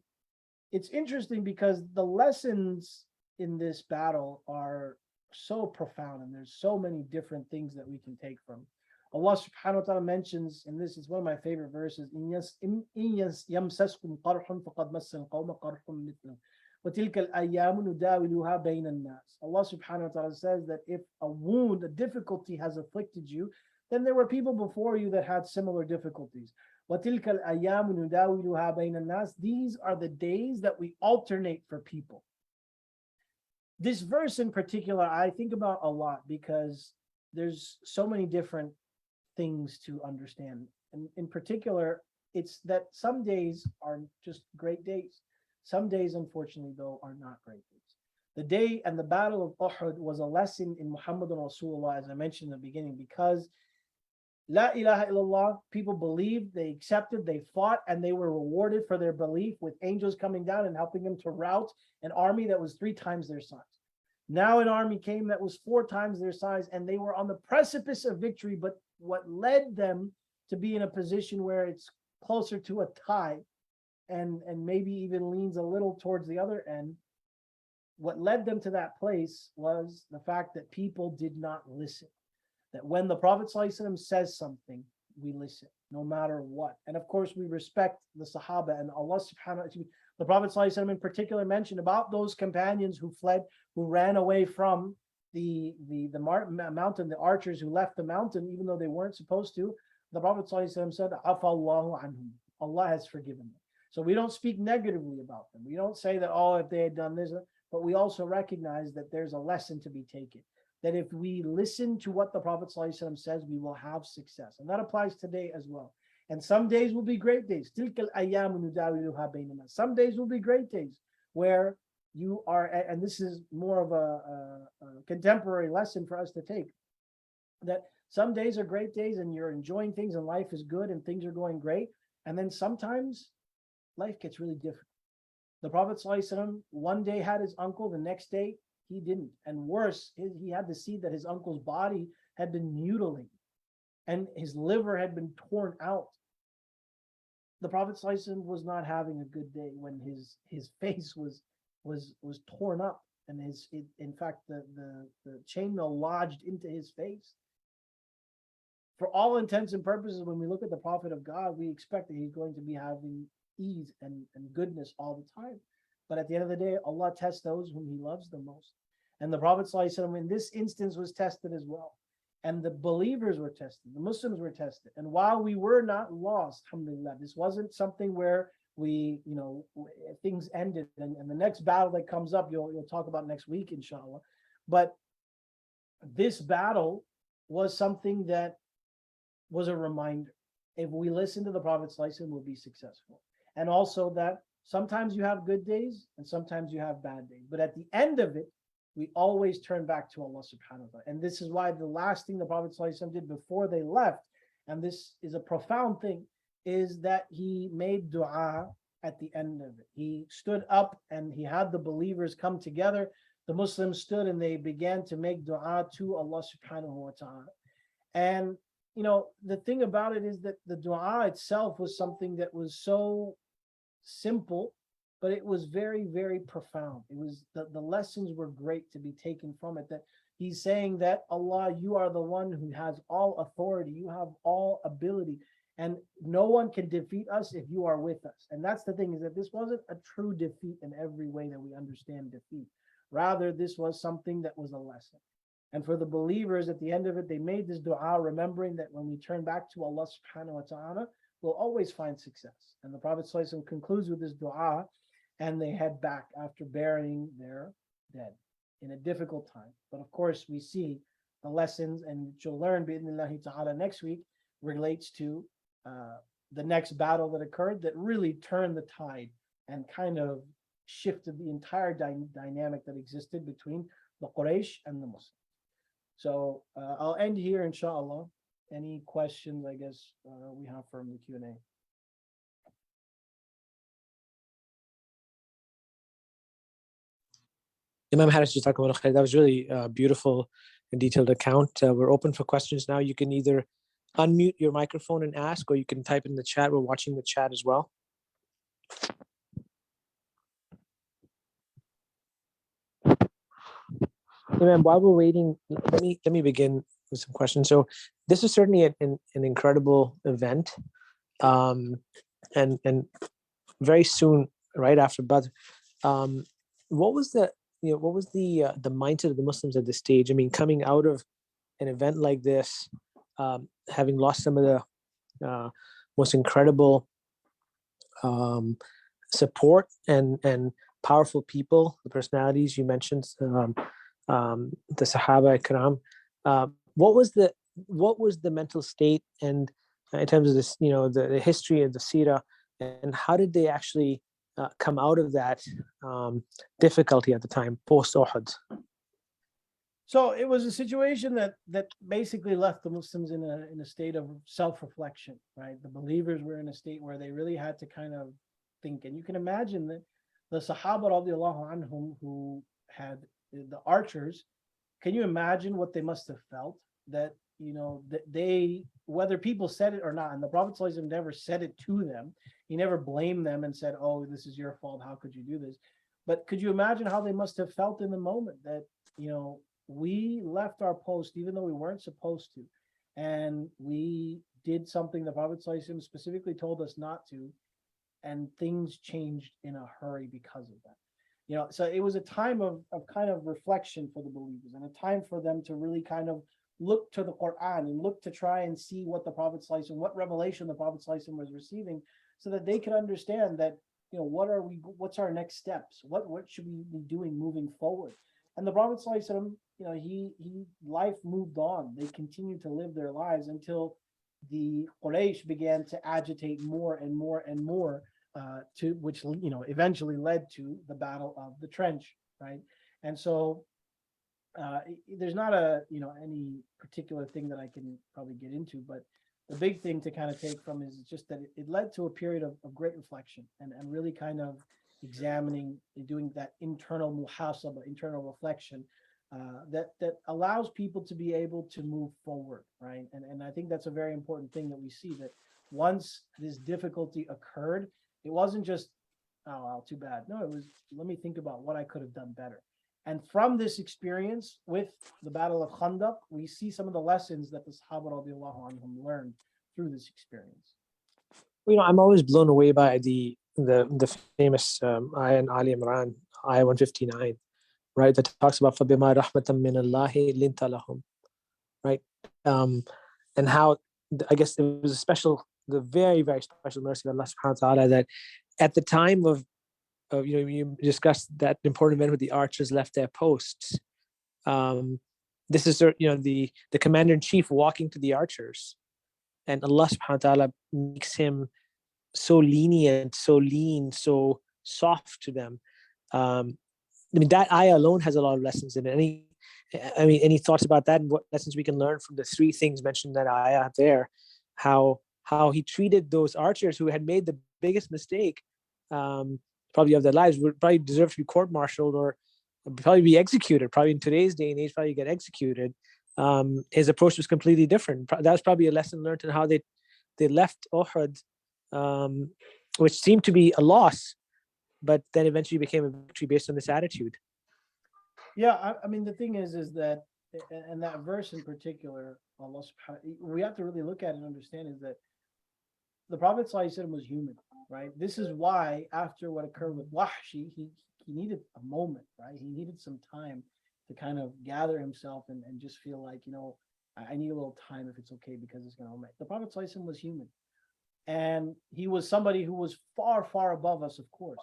it's interesting because the lessons in this battle are so profound, and there's so many different things that we can take from. Allah subhanahu wa ta'ala mentions, and this is one of my favorite verses, يَمْسَسْكُمْ قَرْحٌ فَقَدْ مَسَّ الْقَوْمَ قَرْحٌ مِثْلُهُ وَتِلْكَ الْأَيَّامُ نُدَاوِلُهَا بَيْنَ النَّاسِ. Allah subhanahu wa ta'ala says that if a wound, a difficulty has afflicted you, then there were people before you that had similar difficulties. وَتِلْكَ الْأَيَّامُ نُدَاوِلُهَا بَيْنَ النَّاسِ. These are the days that we alternate for people. This verse in particular, I think about a lot because there's so many different things to understand. And in particular, it's that some days are just great days. Some days, unfortunately, though, are not great days. The day and the battle of Uhud was a lesson in Muhammadan Rasulullah, as I mentioned in the beginning, because La ilaha illallah, people believed, they accepted, they fought, and they were rewarded for their belief with angels coming down and helping them to rout an army that was 3 times their size. Now an army came that was 4 times their size, and they were on the precipice of victory. But what led them to be in a position where it's closer to a tie and maybe even leans a little towards the other end, what led them to that place was the fact that people did not listen. That when the Prophet ﷺ says something, we listen, no matter what. And of course, we respect the Sahaba, and Allah subhanahu wa ta'ala, the Prophet ﷺ in particular mentioned about those companions who fled, who ran away from the mountain, the archers who left the mountain, even though they weren't supposed to. The Prophet ﷺ said, Afallahu anhum. Allah has forgiven them. So we don't speak negatively about them. We don't say that, oh, if they had done this, but we also recognize that there's a lesson to be taken. That if we listen to what the Prophet ﷺ says, we will have success. And that applies today as well. And some days will be great days. Some days will be great days where you are, and this is more of a contemporary lesson for us to take, that some days are great days and you're enjoying things and life is good and things are going great. And then sometimes life gets really difficult. The Prophet ﷺ one day had his uncle, the next day he didn't. And worse, he had to see that his uncle's body had been mutilated and his liver had been torn out. The Prophet ﷺ was not having a good day when his face was torn up, and in fact the chainmail lodged into his face. For all intents and purposes, when we look at the Prophet of God, we expect that he's going to be having ease and goodness all the time. But at the end of the day, Allah tests those whom he loves the most. And the Prophet ﷺ in this instance was tested as well. And the believers were tested, the Muslims were tested. And while we were not lost, alhamdulillah, this wasn't something where we, things ended. And the next battle that comes up, you'll talk about next week, inshallah. But this battle was something that was a reminder. If we listen to the Prophet ﷺ, we'll be successful. And also that sometimes you have good days and sometimes you have bad days. But at the end of it, we always turn back to Allah subhanahu wa ta'ala. And this is why the last thing the Prophet ﷺ did before they left, and this is a profound thing, is that he made dua at the end of it. He stood up and he had the believers come together. The Muslims stood and they began to make dua to Allah subhanahu wa ta'ala. And the thing about it is that the dua itself was something that was so simple but it was very, very profound. It was the lessons were great to be taken from it. That he's saying that Allah, you are the one who has all authority, you have all ability, and no one can defeat us if you are with us. And that's the thing, is that this wasn't a true defeat in every way that we understand defeat. Rather, this was something that was a lesson. And for the believers, at the end of it, they made this dua, remembering that when we turn back to Allah subhanahu wa ta'ala, we'll always find success. And the Prophet ﷺ concludes with this dua, and they head back after burying their dead in a difficult time. But of course, we see the lessons, and you'll learn bi'idhnillahi ta'ala next week, relates to the next battle that occurred that really turned the tide and kind of shifted the entire dynamic that existed between the Quraysh and the Muslims. So I'll end here, inshallah. Any questions, I guess, we have from the Q&A?
Imam Harris, Jazakumullah khair. That was really a beautiful and detailed account. We're open for questions now. You can either unmute your microphone and ask, or you can type in the chat. We're watching the chat as well. Imam, while we're waiting, let me begin with some questions. So this is certainly an incredible event, and very soon, right after Badr, what was the mindset of the Muslims at this stage? I mean, coming out of an event like this, having lost some of the most incredible support and powerful people, the personalities you mentioned, the Sahaba Ikram. What was the mental state, and in terms of this, the history of the Sirah, and how did they actually come out of that difficulty at the time post Uhud?
So it was a situation that basically left the Muslims in a state of self-reflection, right? The believers were in a state where they really had to kind of think. And you can imagine that the Sahaba radiallahu anhum, who had the archers, can you imagine what they must have felt? That, that they, whether people said it or not, and the Prophet ﷺ never said it to them. He never blamed them and said, oh, this is your fault, how could you do this? But could you imagine how they must have felt in the moment that, we left our post even though we weren't supposed to, and we did something the Prophet ﷺ specifically told us not to, and things changed in a hurry because of that. So it was a time of kind of reflection for the believers, and a time for them to really kind of look to the Quran and look to try and see what the Prophet ﷺ, what revelation the Prophet ﷺ was receiving, so that they could understand that, what's our next steps? What should we be doing moving forward? And the Prophet ﷺ, life moved on. They continued to live their lives until the Quraysh began to agitate more and more and more, to which eventually led to the Battle of the Trench, right? And so there's not any particular thing that I can probably get into, but the big thing to kind of take from is just that it led to a period of great reflection and really kind of examining and doing that internal muhasabah, internal reflection, that allows people to be able to move forward, right? And I think that's a very important thing that we see, that once this difficulty occurred, it wasn't just, oh, well, too bad. No, it was, let me think about what I could have done better. And from this experience with the Battle of Khandaq, we see some of the lessons that the Sahaba radiallahu anhum learned through this experience.
I'm always blown away by the famous ayah in Ali Imran, ayah 159, right? That talks about فَبِمَا رَحْمَةً مِّنَ اللَّهِ لِنْتَ لَهُمْ, right? And how, I guess it was the very, very special mercy of Allah subhanahu wa ta'ala, that at the time of you discussed that important event with the archers left their posts. This is the commander-in-chief walking to the archers, and Allah subhanahu wa ta'ala makes him so lenient, so lean, so soft to them. That ayah alone has a lot of lessons in it. Any thoughts about that, and what lessons we can learn from the three things mentioned in that ayah there? How he treated those archers who had made the biggest mistake, probably of their lives, would probably deserve to be court-martialed or probably be executed. Probably in today's day and age, probably get executed. His approach was completely different. That was probably a lesson learned in how they left Uhud, which seemed to be a loss, but then eventually became a victory based on this attitude.
Yeah, I mean the thing is that and that verse in particular, Allah subhanahu, we have to really look at and understand is that the Prophet ﷺ was human, right? This is why after what occurred with Wahshi, he needed a moment, right? He needed some time to kind of gather himself and just feel like, I need a little time if it's okay because it's going to make. The Prophet ﷺ was human. And he was somebody who was far, far above us, of course.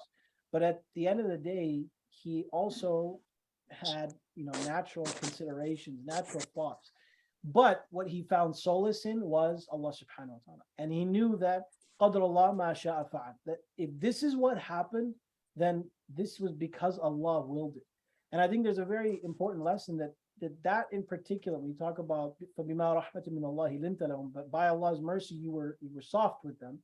But at the end of the day, he also had, natural considerations, natural thoughts. But what he found solace in was Allah subhanahu wa ta'ala. And he knew that Qadrullah ma sha'a fa'al, that if this is what happened, then this was because Allah willed it. And I think there's a very important lesson that in particular, when you talk about فَبِمَا رَحْمَةٍ مِّنَ اللَّهِ لِنْتَ لَهُمْ, but by Allah's mercy you were soft with them.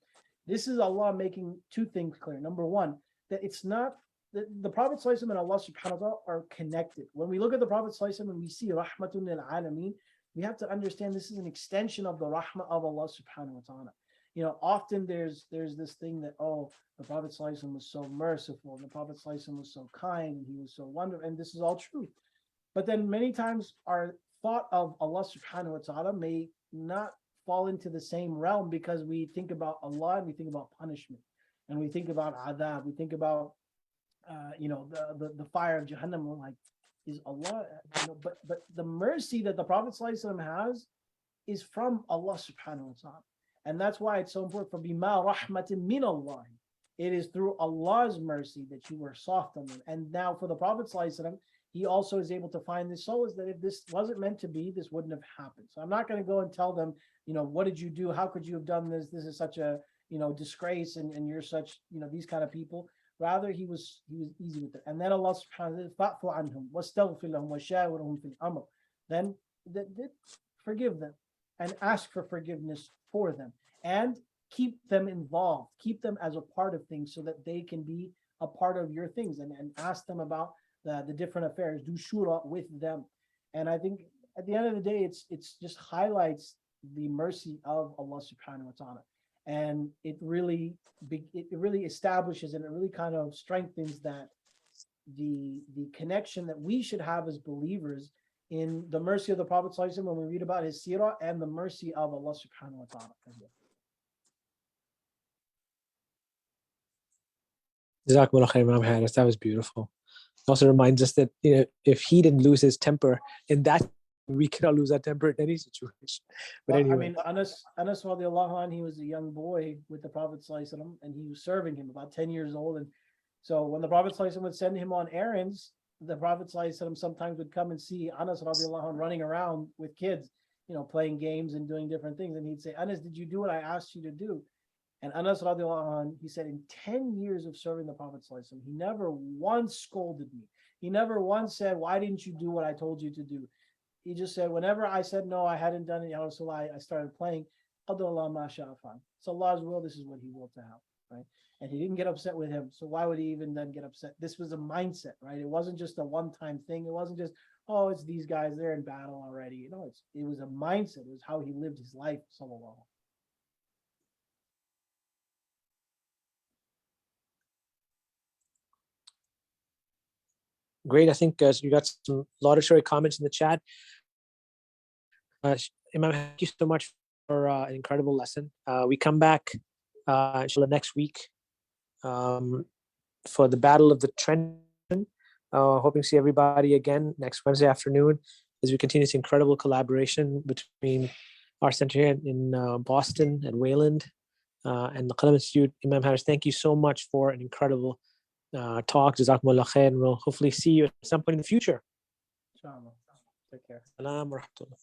This is Allah making two things clear. Number one, that it's not the Prophet ﷺ and Allah subhanahu wa ta'ala are connected. When we look at the Prophet ﷺ and we see rahmatun lil alameen, we have to understand this is an extension of the rahmah of Allah subhanahu wa ta'ala. Often there's this thing that, the Prophet ﷺ was so merciful, and the Prophet ﷺ was so kind, and he was so wonderful, and this is all true. But then many times our thought of Allah subhanahu wa ta'ala may not fall into the same realm because we think about Allah and we think about punishment and we think about adab, we think about the fire of Jahannam. We're like, is Allah, but the mercy that the Prophet ﷺ has is from Allah subhanahu wa ta'ala. And that's why it's so important for bima rahmatin min Allah. It is through Allah's mercy that you were soft on them. And now for the Prophet ﷺ, he also is able to find this solace that if this wasn't meant to be, this wouldn't have happened. So I'm not going to go and tell them, what did you do? How could you have done this? This is such a, disgrace, and you're such, these kind of people. Rather, he was easy with it. And then Allah subhanahu wa ta'ala, فَأْفُ عَنْهُمْ وَاسْتَغْفِرْ لَهُمْ وَشَاوِرْهُمْ فِي الْأَمْرِ. Then forgive them and ask for forgiveness for them and keep them involved, keep them as a part of things so that they can be a part of your things, and ask them about the different affairs. Do shura with them. And I think at the end of the day, it's just highlights the mercy of Allah subhanahu wa ta'ala. And it really establishes and it really kind of strengthens that the connection that we should have as believers in the mercy of the Prophet ﷺ when we read about his seerah, and the mercy of Allah subhanahu wa ta'ala as well.
Jazakumullah khair, Imam Harris. That was beautiful. It also reminds us that if he didn't lose his temper in that, we cannot lose our temper in any situation. But anyway,
I mean, Anas radiallahu anh, he was a young boy with the Prophet ﷺ, and he was serving him, about 10 years old. And so when the Prophet ﷺ would send him on errands, the Prophet ﷺ sometimes would come and see Anas radiallahu anh running around with kids, playing games and doing different things. And he'd say, Anas, did you do what I asked you to do? And Anas radiallahu anh, he said, in 10 years of serving the Prophet ﷺ, he never once scolded me. He never once said, why didn't you do what I told you to do? He just said, whenever I said no, I hadn't done it, Ya Rasulullah, I started playing. Qadrullah ma sha'a fa'al. It's Allah's will, this is what he willed to have, right? And he didn't get upset with him. So why would he even then get upset? This was a mindset, right? It wasn't just a one-time thing. It wasn't just, it's these guys, they're in battle already. It was a mindset. It was how he lived his life, sallallahu.
Great. I think you got some laudatory comments in the chat. Imam, thank you so much for an incredible lesson. We come back inshallah next week for the Battle of the Trenton. Hoping to see everybody again next Wednesday afternoon as we continue this incredible collaboration between our center here in Boston at Wayland and the Qalam Institute. Imam Harris, thank you so much for an incredible talk. Jazakumullah khair, and we'll hopefully see you at some point in the future.
Inshallah. Take care.
Salam wa rahmatullah.